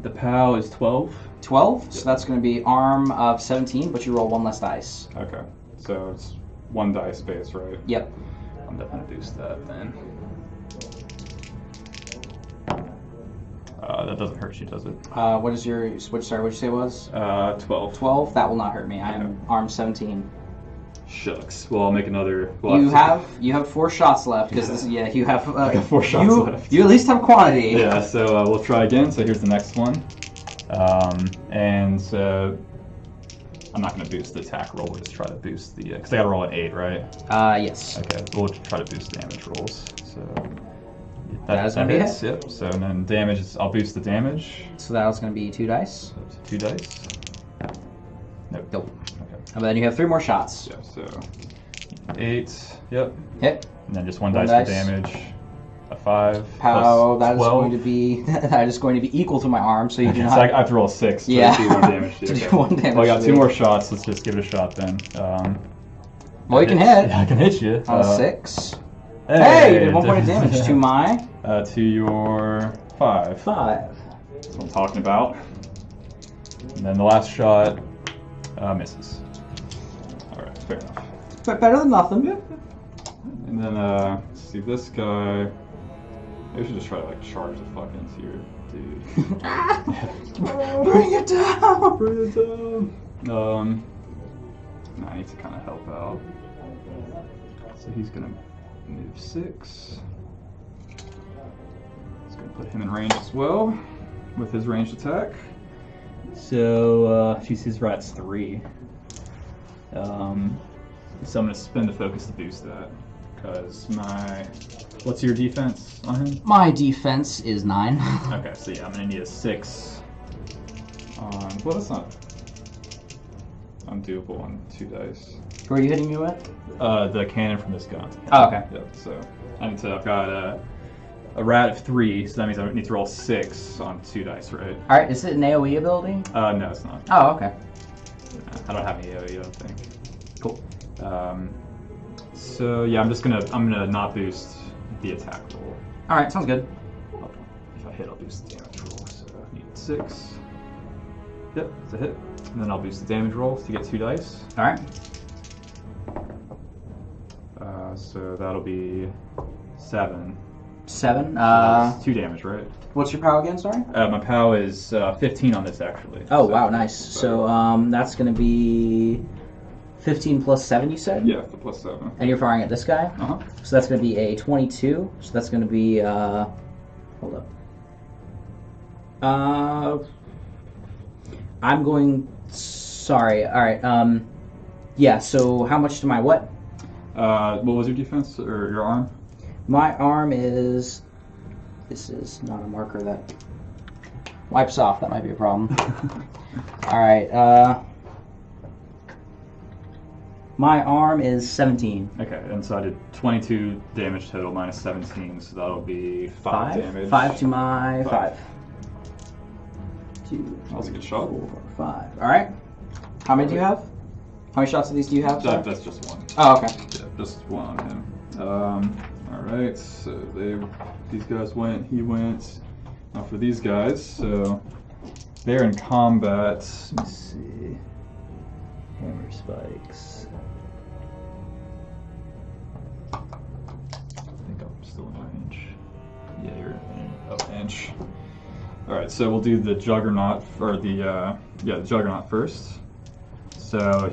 The POW is 12. 12. So that's gonna be arm of 17, but you roll 1 less dice. Okay, so it's 1 dice base, right? Yep. I'm definitely gonna boost that then. That doesn't hurt you, does it? What is your which? Sorry, what'd you say it was? 12. 12. That will not hurt me. I'm arm 17. Shucks. Well, I'll make another. You have 4 shots left because you have I got 4 shots left. You at least have quantity. Yeah. So we'll try again. So here's the next one, and I'm not going to boost the attack roll. We'll just try to boost the because I got to roll an 8, right? Yes. Okay, we'll try to boost damage rolls. So That is gonna be hits. Yep. So and then damage is I'll boost the damage. So that was going to be 2 dice. So 2 dice. Nope. Nope. Okay. And then you have 3 more shots. Yeah. So 8. Yep. Hit. And then just one One dice dice. for damage. A 5. How plus that is 12. going to be that is going to be equal to my arm, so you Okay, do so not I have to roll a 6 to Yeah. do 1 damage. to do Okay. 1 damage. Well, I got to 2 me. more shots. Let's just give it a shot then. Well, you can hit. Yeah, I can hit you. On a 6. Hey, Hey, you did 1 point of damage to my to your 5. 5. That's what I'm talking about. And then the last shot misses. All right, fair enough. But better than nothing. And then let's see this guy. Maybe we should just try to like charge the fuck into your dude. Bring it down. Bring it down. I need to kind of help out. So he's gonna move 6. It's gonna put him in range as well with his ranged attack. So she's his rat's 3. So I'm gonna spend the focus to boost that because my what's your defense on him? My defense is 9. Okay, so yeah, I'm gonna need a 6 on. Well, that's not undoable on 2 dice. Who are you hitting me with? The cannon from this gun. Oh, okay. Yep. So I've got a rat of 3, so that means I need to roll 6 on 2 dice, right? All right. Is it an AOE ability? No, it's not. Oh, okay. I don't have any AOE, I don't think. Cool. So yeah, I'm gonna not boost the attack roll. All right. Sounds good. If I hit, I'll boost the damage roll. So I need 6. Yep, it's a hit. And then I'll boost the damage roll to get 2 dice. All right. So that'll be 7. 7. That's 2 damage, right? What's your POW again? Sorry. My POW is 15 on this actually. Oh So- wow, nice. So that's gonna be 15 plus 7. You said. Yeah, the plus 7. And you're firing at this guy. Uh huh. So that's gonna be a 22. So that's gonna be hold up. I'm going. Sorry. All right. Yeah. So how much to my what? What was your defense or your arm? My arm is. This is not a marker that wipes off. That might be a problem. All right. My arm is 17. Okay, and so I did 22 damage total minus 17, so that'll be 5 damage. 5 to my 5. 2. That was a good shot. 4, 5. All right. How many do you have? How many shots of these do you have? Sorry? That's just 1. Oh, okay. Yeah, just 1 on him. All right, so these guys went. He went. Now for these guys, so they're in combat. Let me see. Hammer spikes. I think I'm still in range. Yeah, you're in range. All right, so we'll do the Juggernaut or the Juggernaut first. So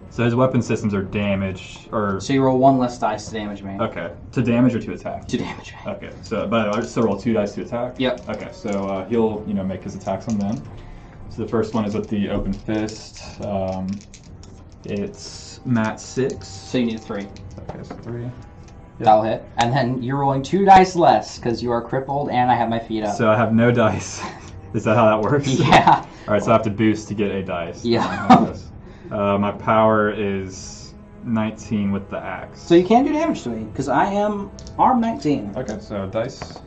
so his weapon systems are damaged or So you roll 1 less dice to damage me. okay to damage or to attack. To damage me. Okay, so but I still roll 2 dice to attack. Yep. Okay, so he'll make his attacks on them. So the first one is with the open fist. It's mat 6. So you need a 3. Okay, so 3. Yep. That'll hit. And then you're rolling 2 dice less because you are crippled and I have my feet up. So I have no dice. Is that how that works? Yeah. All right, so I have to boost to get a dice. Yeah. My power is 19 with the axe. So you can't do damage to me because I am arm 19. Okay, so dice.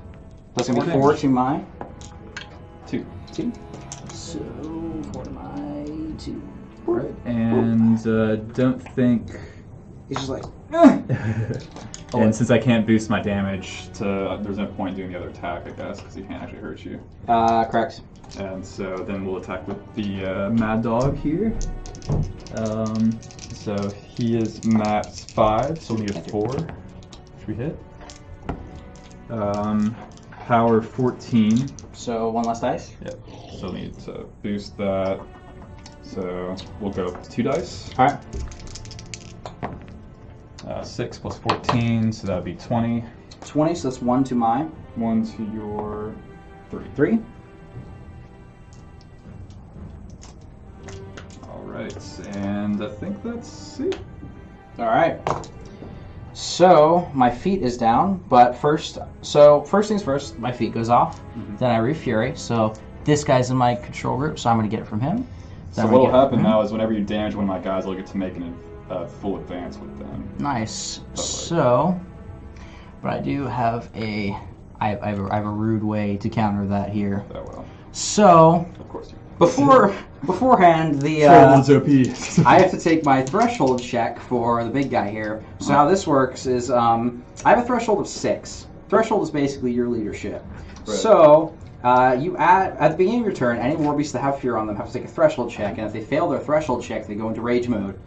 That's going to be 4 4 damage. to my 2. 2. So 4 to my 2. Right. And don't think. He's just like. And since I can't boost my damage, there's no point doing the other attack, I guess, because he can't actually hurt you. Correct. And so then we'll attack with the Mad Dog here. So he is mat 5, so we'll need a 4. Should we hit? Power 14. So 1 less dice. Yep. So we need to boost that. So we'll go 2 dice. All right. 6 plus 14, so that would be 20. 20, so that's 1 to my 1 to your 3. 3. right, and I think that's it. All right. So my feet is down, but first things first, my feet goes off. Then I refury. So this guy's in my control group, so I'm going to get it from him. So what will happen now is whenever you damage one of my guys, I'll get to make a full advance with them. Nice. So, but I do have I have a rude way to counter that here. That will. So, Of course you. Beforehand, I have to take my threshold check for the big guy here. So how this works is I have a threshold of 6. Threshold is basically your leadership. Right. So you add at the beginning of your turn, any war beasts that have fear on them have to take a threshold check, and if they fail their threshold check, they go into rage mode.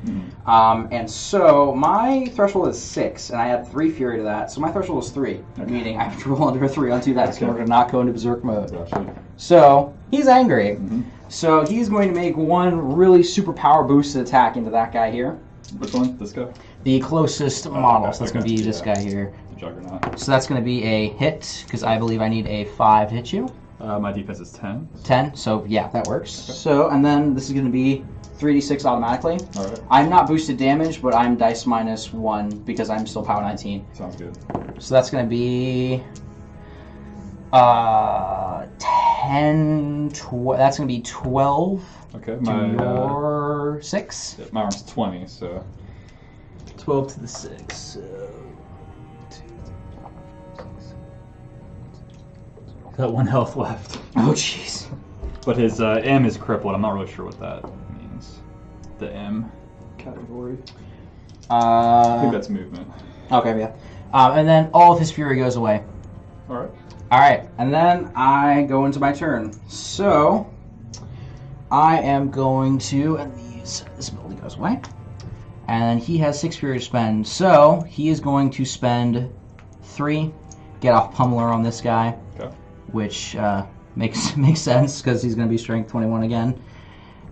And so my threshold is 6, and I add 3 fury to that, so my threshold is 3, meaning I have to roll under a 3 on 2 dice in order to not go into berserk mode. Gotcha. So he's angry. So he's going to make one really super power boosted attack into that guy here. Which one? This guy? The closest model, okay, so that's going to be this guy here. The Juggernaut. So that's going to be a hit, because I believe I need a 5 to hit you. My defense is 10. 10, so yeah, that works. Okay. So, and then this is going to be 3d6 automatically. Alright. I'm not boosted damage, but I'm dice minus 1 because I'm still power 19. Sounds good. So that's going to be 10, that's going to be 12. Okay, to your 6. Yeah, my arm's 20, so 12 to the 6. So got 1 health left. Oh jeez. But his M is crippled. I'm not really sure what that means. The M category. I think that's movement. Okay, yeah. And then all of his fury goes away. Alright. Alright, and then I go into my turn. So, I am going to, and this ability goes away. And he has 6 fury to spend. So, he is going to spend 3, get off Pummeler on this guy. Okay. Which makes sense, because he's going to be strength 21 again.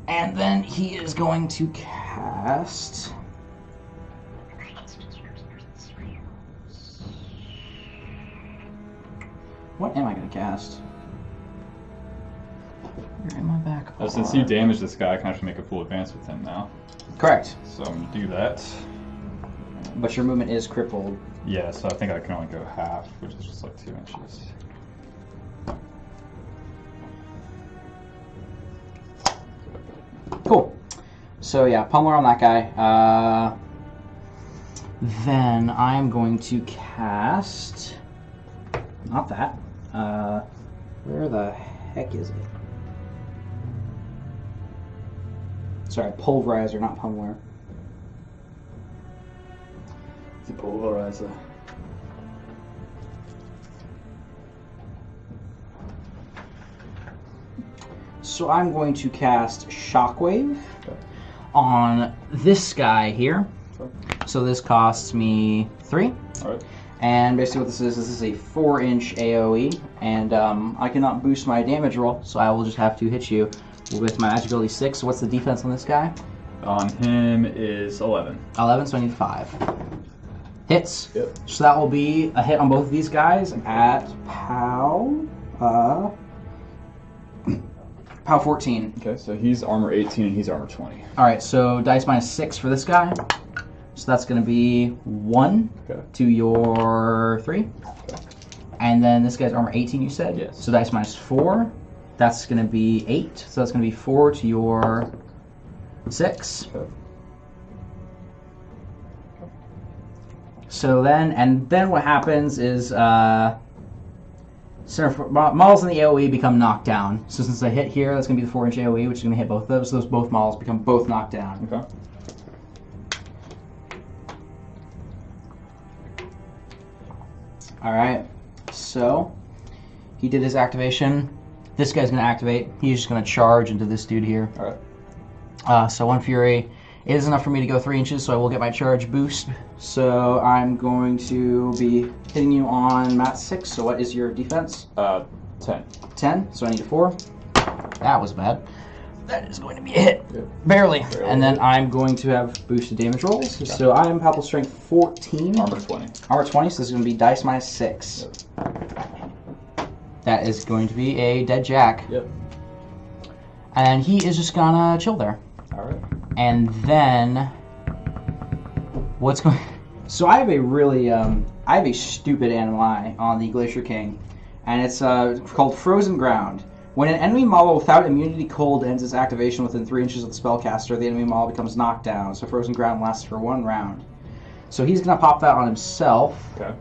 And then he is going to cast... What am I going to cast? Where am I back? Since you damaged this guy, I can actually make a full advance with him now. Correct. So I'm going to do that. But your movement is crippled. Yeah, so I think I can only go half, which is just like 2 inches. Cool. So yeah, Pummeler on that guy. Then I'm going to cast... Not that. Where the heck is it? Sorry, Pulverizer, not Pummeler. The Pulverizer. So I'm going to cast Shockwave on this guy here. Sure. So this costs me 3. Alright. And basically what this is a 4-inch AoE, and I cannot boost my damage roll, so I will just have to hit you with my magic ability 6. So what's the defense on this guy? On him is 11. 11, so I need 5. Hits. Yep. So that will be a hit on both of these guys at POW. POW 14. Okay, so he's armor 18 and he's armor 20. Alright, so dice minus 6 for this guy. So that's going to be 1 to your 3. Okay. And then this guy's armor 18, you said? Yes. So dice minus 4. That's going to be 8. So that's going to be 4 to your 6. Okay. So then what happens is models in the AoE become knocked down. So since I hit here, that's going to be the 4-inch AoE, which is going to hit both of those. So those both models become both knocked down. Okay. Alright, so he did his activation. This guy's going to activate. He's just going to charge into this dude here. Alright. So 1 Fury is enough for me to go 3 inches, so I will get my charge boost. So I'm going to be hitting you on mat 6. So what is your defense? 10. 10, so I need a 4. That was bad. That is going to be a hit. Yep. Barely. And then I'm going to have boosted damage rolls. Okay. So I am Palpable Strength 14. Armor 20. Armor 20, so this is going to be dice minus 6. Yep. That is going to be a dead jack. Yep. And he is just gonna chill there. Alright. And then what's going? So I have a really I have a stupid ally on the Glacier King, and it's called Frozen Ground. When an enemy model without immunity cold ends its activation within 3 inches of the spellcaster, the enemy model becomes knocked down. So Frozen Ground lasts for 1 round. So he's gonna pop that on himself. Okay.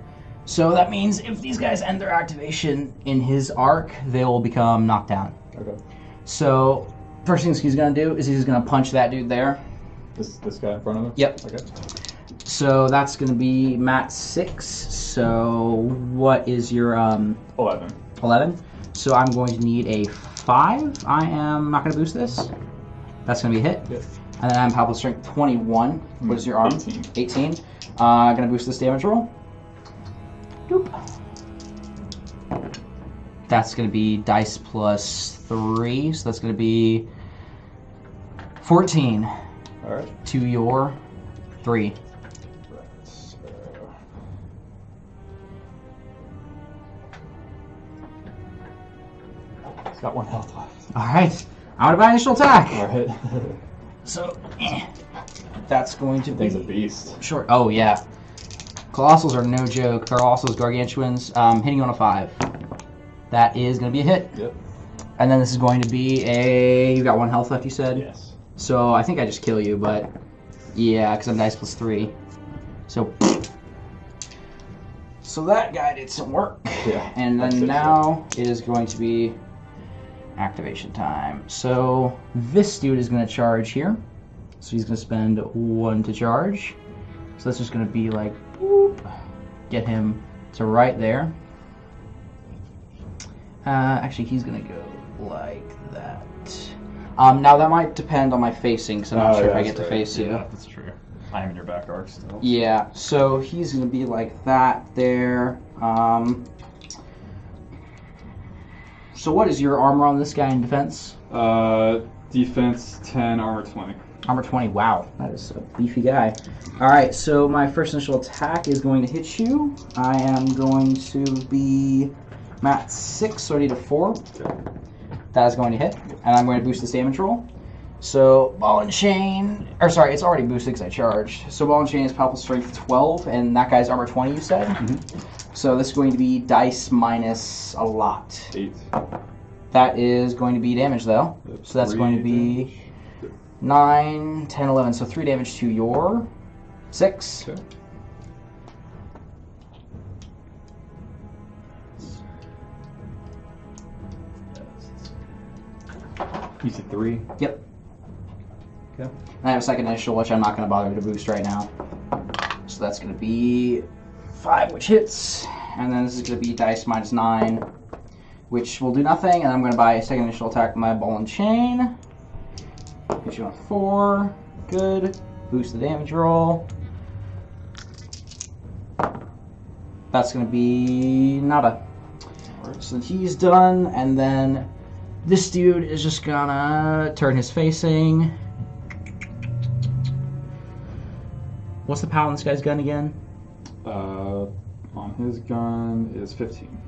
So that means if these guys end their activation in his arc, they will become knocked down. Okay. So first things he's gonna do is he's gonna punch that dude there. This guy in front of him? Yep. Okay. So that's gonna be Matt 6. So what is your 11. 11? So I'm going to need a 5. I am not gonna boost this. That's gonna be a hit. Yep. And then I'm Powerful Strength 21. What is your arm? 18. 18. Gonna boost this damage roll. Doop. That's gonna be dice plus 3, so that's gonna be 14 Alright. to your 3. So... He's got 1 health left. Alright. I'm gonna buy initial attack. Alright. So that's going to be Thing's a beast. short. Oh yeah. Colossals are no joke. Colossals, gargantuans, hitting on a 5. That is going to be a hit. Yep. And then this is going to be a... You got 1 health left, you said? Yes. So I think I just kill you, but... Yeah, because I'm dice plus 3. So... So that guy did some work. Yeah. And then now it is going to be activation time. So this dude is going to charge here. So he's going to spend 1 to charge. So that's just going to be like... Boop, get him to right there. Actually, he's going to go like that. Now that might depend on my facing, because I'm not sure if I get to face you. Yeah, that's true. I am in your back arc still. Yeah, so he's going to be like that there. So what is your armor on this guy in defense? Defense 10, armor 20. Armor 20, wow, that is a beefy guy. Alright, so my first initial attack is going to hit you. I am going to be Matt 6, so I need a 4. That is going to hit, and I'm going to boost this damage roll. So ball and chain, or sorry, it's already boosted because I charged. So ball and chain is Powerful Strength 12, and that guy's armor 20, you said? Mm-hmm. So this is going to be dice minus a lot. 8. That is going to be damage though. So that's going to be 9, 10, 11. So 3 damage to your 6. Okay. You said 3? Yep. Okay. And I have a second initial, which I'm not going to bother to boost right now. So that's going to be 5, which hits. And then this is going to be dice minus 9, which will do nothing. And I'm going to buy a second initial attack with my ball and chain. Hit you on 4. Good. Boost the damage roll. That's going to be nada. So he's done, and then this dude is just gonna turn his facing. What's the power on this guy's gun again? On his gun is 15.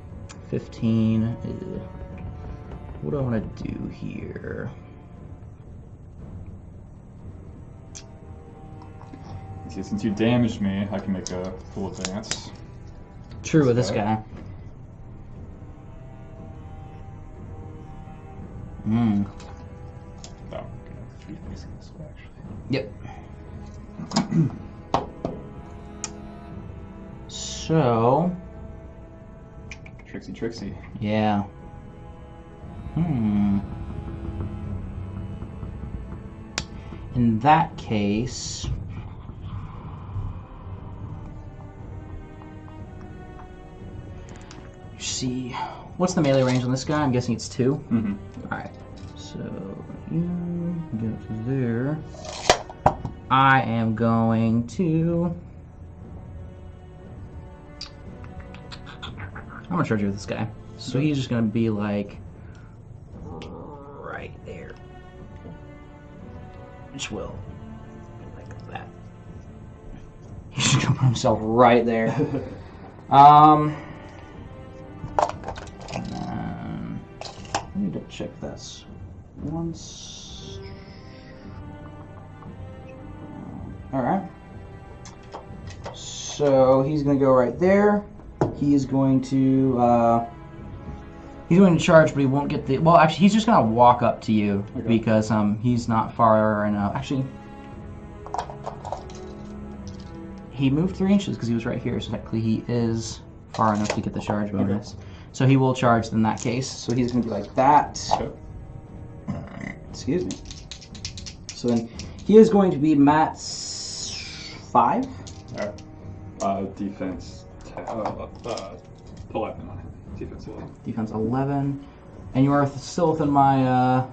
15. What do I want to do here? See, since you damaged me, I can make a full advance. True with this guy. Hmm. Oh, okay. Be facing this way, actually. Yep. So. Trixie. Yeah. In that case. See, what's the melee range on this guy? I'm guessing it's 2. Mm-hmm. Alright, so you go to there. I am going to... I'm going to charge you with this guy. So he's just going to be like... right there. Which will... like that. He's just going to put himself right there. I need to check this once. All right. So he's going to go right there. He's going to charge, but he won't get the. Well, actually, he's just going to walk up to you because he's not far enough. Actually, he moved 3 inches because he was right here. So technically, he is far enough to get the charge bonus. So he will charge in that case. So he's going to be like that. Okay. Excuse me. So then he is going to be Matt's 5. Alright. Defense 11 on him. Defense 11. Defense 11. And you are still within my,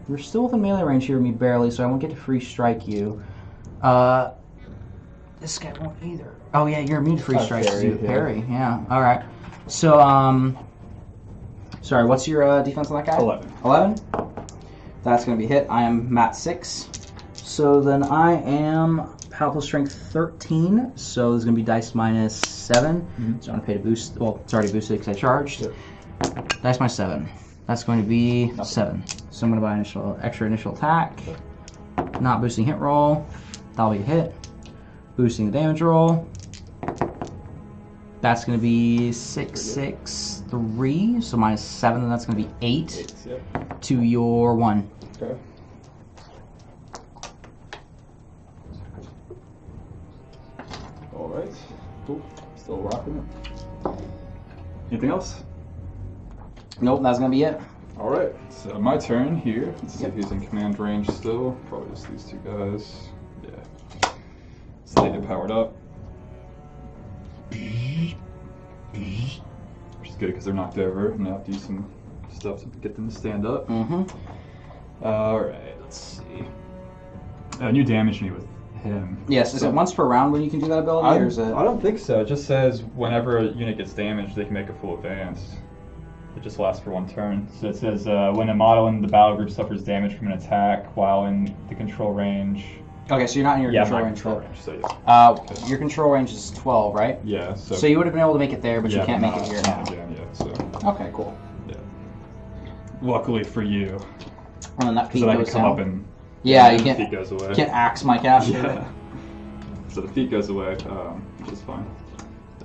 you're still within melee range here with me barely, so I won't get to free strike you. This guy won't either. Oh yeah, you're immune to free strikes. Parry, yeah. Alright. So, sorry, what's your defense on that guy? 11. 11? That's going to be hit. I am Matt 6. So then I am Powerful Strength 13. So there's going to be dice minus 7. Mm-hmm. So I'm going to pay to boost. Well, it's already boosted because I charged. Yep. Dice minus 7. That's going to be 7. So I'm going to buy extra initial attack. Not boosting hit roll. That'll be a hit. Boosting the damage roll. That's going to be 6, 6, 3. So minus 7, and that's going to be 8 Yep. to your 1. Okay. Alright. Cool. Still rocking it. Anything else? Nope, that's going to be it. Alright. So my turn here. Let's see if he's in command range still. Probably just these 2 guys. Yeah. So they get powered up. Which is good because they're knocked over and I have to do some stuff to get them to stand up. Mm-hmm. Alright, let's see. You damaged me with him. Yes, is it once per round when you can do that ability, or is it? I don't think so. It just says whenever a unit gets damaged, they can make a full advance. It just lasts for 1 turn. So it says when a model in the battle group suffers damage from an attack while in the control range. Okay, so you're not in your control range. Control range. So yeah. Your control range is 12, right? Yeah. So you would have been able to make it there, but you can't make it here now. Again, yeah. So. Okay, cool. Yeah. Luckily for you. And then that feat So I goes can come down. up and. Yeah, you the can't. feet goes away. Can't axe my caster. Yeah. So the feet goes away, which is fine.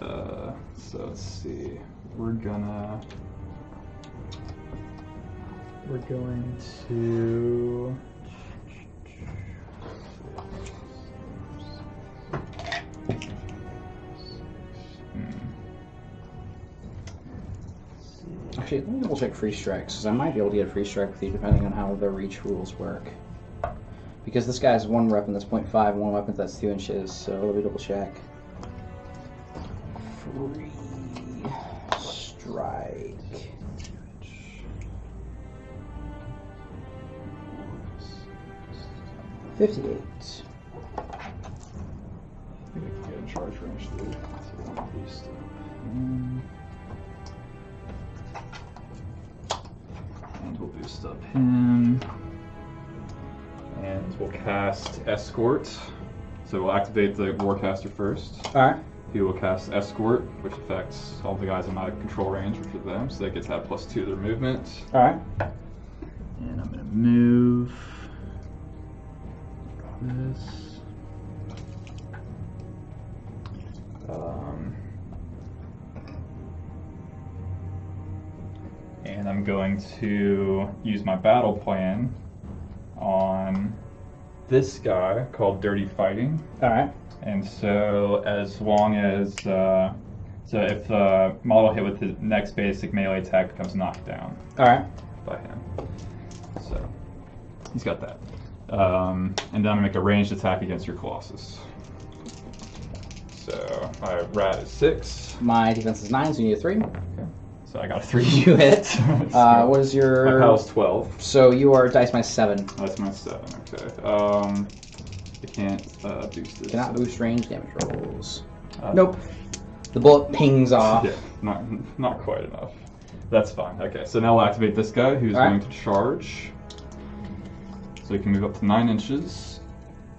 So let's see. We're going to. Actually, let me double check free strikes, because I might be able to get a free strike with you depending on how the reach rules work. Because this guy has 1 weapon that's 0.5 and 1 weapon that's 2 inches, so let me double check. Free strike. $58. I think we can get in charge range too. So we'll boost it. And we'll boost up him. And we'll cast Escort. So we'll activate the Warcaster first. Alright. He will cast Escort, which affects all the guys in my control range, which are them. So they get to have +2 to their movement. Alright. And I'm going to move this. And I'm going to use my battle plan on this guy called Dirty Fighting. Alright. And so as long as, so if the model hit with the next basic melee attack becomes knocked down. Alright. By him. So, he's got that. And then I'm going to make a ranged attack against your Colossus. So, my rat is 6. My defense is 9, so you need a 3. Okay. So I got a 3. You hit. What is your... My power is 12. So you are dice minus 7. That's my 7, okay. I can't boost this. Cannot boost range damage rolls. Nope. The bullet pings off. Yeah, not quite enough. That's fine. Okay, so now we'll activate this guy who's going to charge. So he can move up to 9 inches.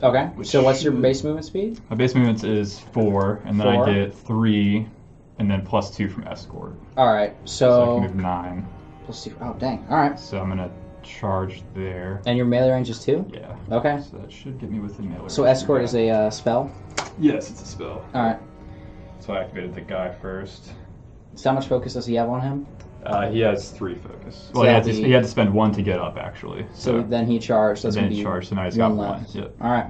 Okay, so what's your base movement speed? My base movement is 4, and then 4. I get 3, and then +2 from Escort. Alright, So I so... can move 9. +2. Oh, dang. Alright. So I'm going to charge there. And your melee range is 2? Yeah. Okay. So that should get me within melee. So range. escort is a spell? Yes, it's a spell. Alright. So I activated the guy first. So how much focus does he have on him? He has 3 focus. So Well, he had to spend 1 to get up, actually. So then he charged. That's then going to he be charged, so now he's got 1. left. Yep. Alright.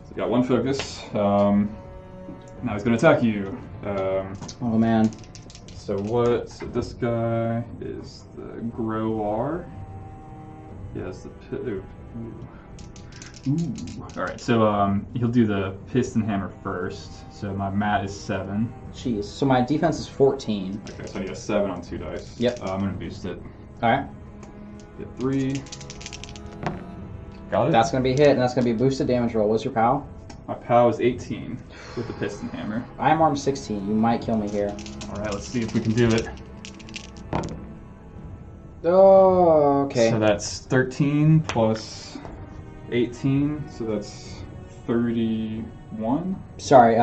So got 1 focus. Now he's going to attack you. Oh man. So this guy is the Growar. He has the Ooh. Alright, so he'll do the Piston Hammer first. So my mat is 7. Jeez. So my defense is 14. Okay, so I need a 7 on 2 dice. Yep. I'm going to boost it. Alright. Get 3. Got it? That's going to be a hit, and that's going to be a boosted damage roll. What's your POW? My POW is 18 with the Piston Hammer. I am armed 16. You might kill me here. Alright, let's see if we can do it. Oh, okay. So that's 13 plus 18, so that's 31. Sorry,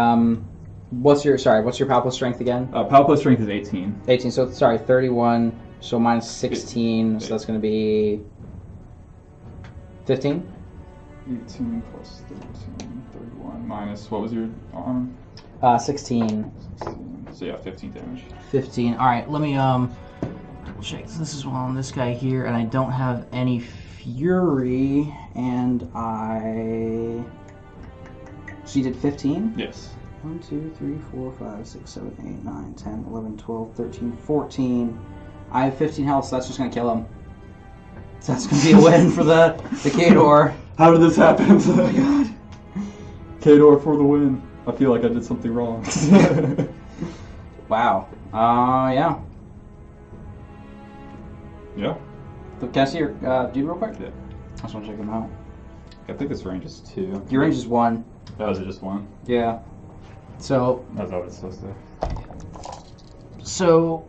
what's your POW plus strength again? POW plus strength is 18. 18, so sorry, 31, so minus 16, so that's going to be 15? 18 plus 13, 31, minus, what was your arm? 16. 16. So yeah, 15 damage. 15. Alright, let me double check. So this is on this guy here, and I don't have any fury, and So you did 15? Yes. 1, 2, 3, 4, 5, 6, 7, 8, 9, 10, 11, 12, 13, 14. I have 15 health, so that's just going to kill him. So that's going to be a win for the Khador. How did this happen? Oh my god. Khador for the win. I feel like I did something wrong. Wow. Yeah. Yeah? So can I see your dude real quick? Yeah. I just want to check him out. I think this range is 2. Your range is 1. Oh, is it just 1? Yeah. So That's not what it's supposed to. So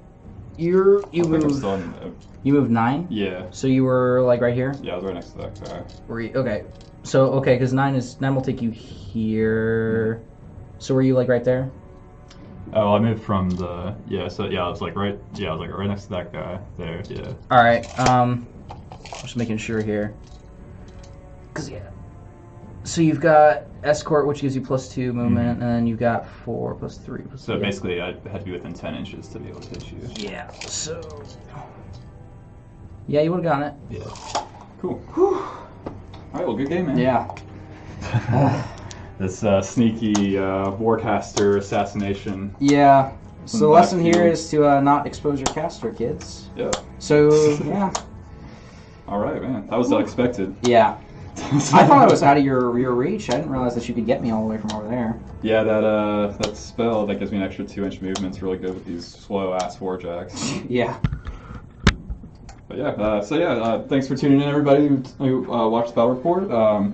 you I think I'm moved still in, you moved 9? yeah. So you were like right here? Yeah, I was right next to that guy. Were you, okay. So okay, because 9 will take you here. So were you like right there? Oh, I moved from the I was like right next to that guy there. Yeah. All right. Just making sure here. Cause yeah. So you've got escort, which gives you +2 movement, and then you've got 4 plus 3 plus. So basically, I had to be within 10 inches to be able to hit you. Yeah. So. Yeah, you would have gotten it. Yeah. Cool. All right. Well, good game, man. Yeah. This sneaky warcaster assassination. Yeah. So the From lesson here backfield. is to not expose your caster, kids. Yeah. So yeah. All right, man. That was unexpected. Yeah. I thought I was out of your reach. I didn't realize that you could get me all the way from over there. Yeah, that spell that gives me an extra 2-inch movement is really good with these slow ass warjacks. Yeah. But yeah, thanks for tuning in, everybody who watched the Battle Report.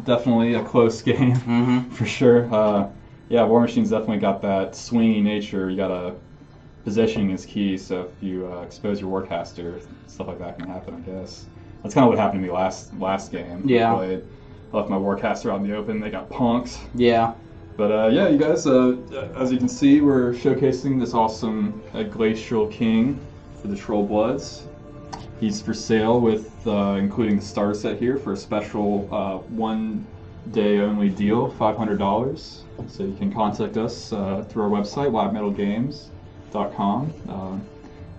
Definitely a close game, for sure. Warmachine's definitely got that swingy nature. You gotta positioning is key. So if you expose your warcaster, stuff like that can happen, I guess. That's kind of what happened to me last game. Yeah. I played, left my warcaster out in the open. They got punked. Yeah. But you guys, as you can see, we're showcasing this awesome Glacial King for the Troll Bloods. He's for sale with including the starter set here for a special 1 day only deal, $500. So you can contact us through our website, livemetalgames.com,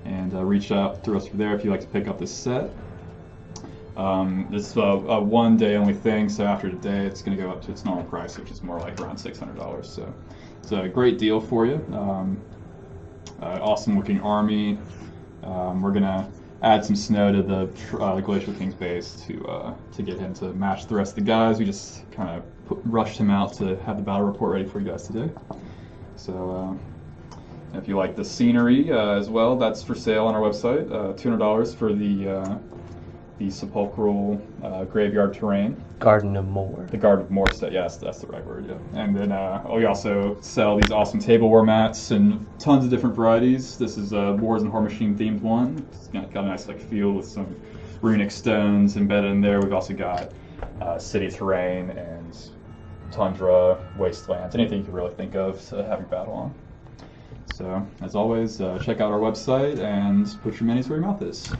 and reach out through us from there if you'd like to pick up this set. This is a 1 day only thing, so after today it's going to go up to its normal price, which is more like around $600. So it's a great deal for you. Awesome looking army. We're going to add some snow to the Glacial King's base to get him to match the rest of the guys. We just kind of rushed him out to have the battle report ready for you guys today. So if you like the scenery as well, that's for sale on our website. $200 for the sepulchral graveyard terrain. Garden of Moor. The Garden of Moor set, yes, that's the right word, yeah. And then we also sell these awesome table war mats and tons of different varieties. This is a Wars and Warmachine themed one. It's got a nice field with some runic stones embedded in there. We've also got city terrain and tundra, wastelands, anything you can really think of to have your battle on. So, as always, check out our website and put your minis where your mouth is.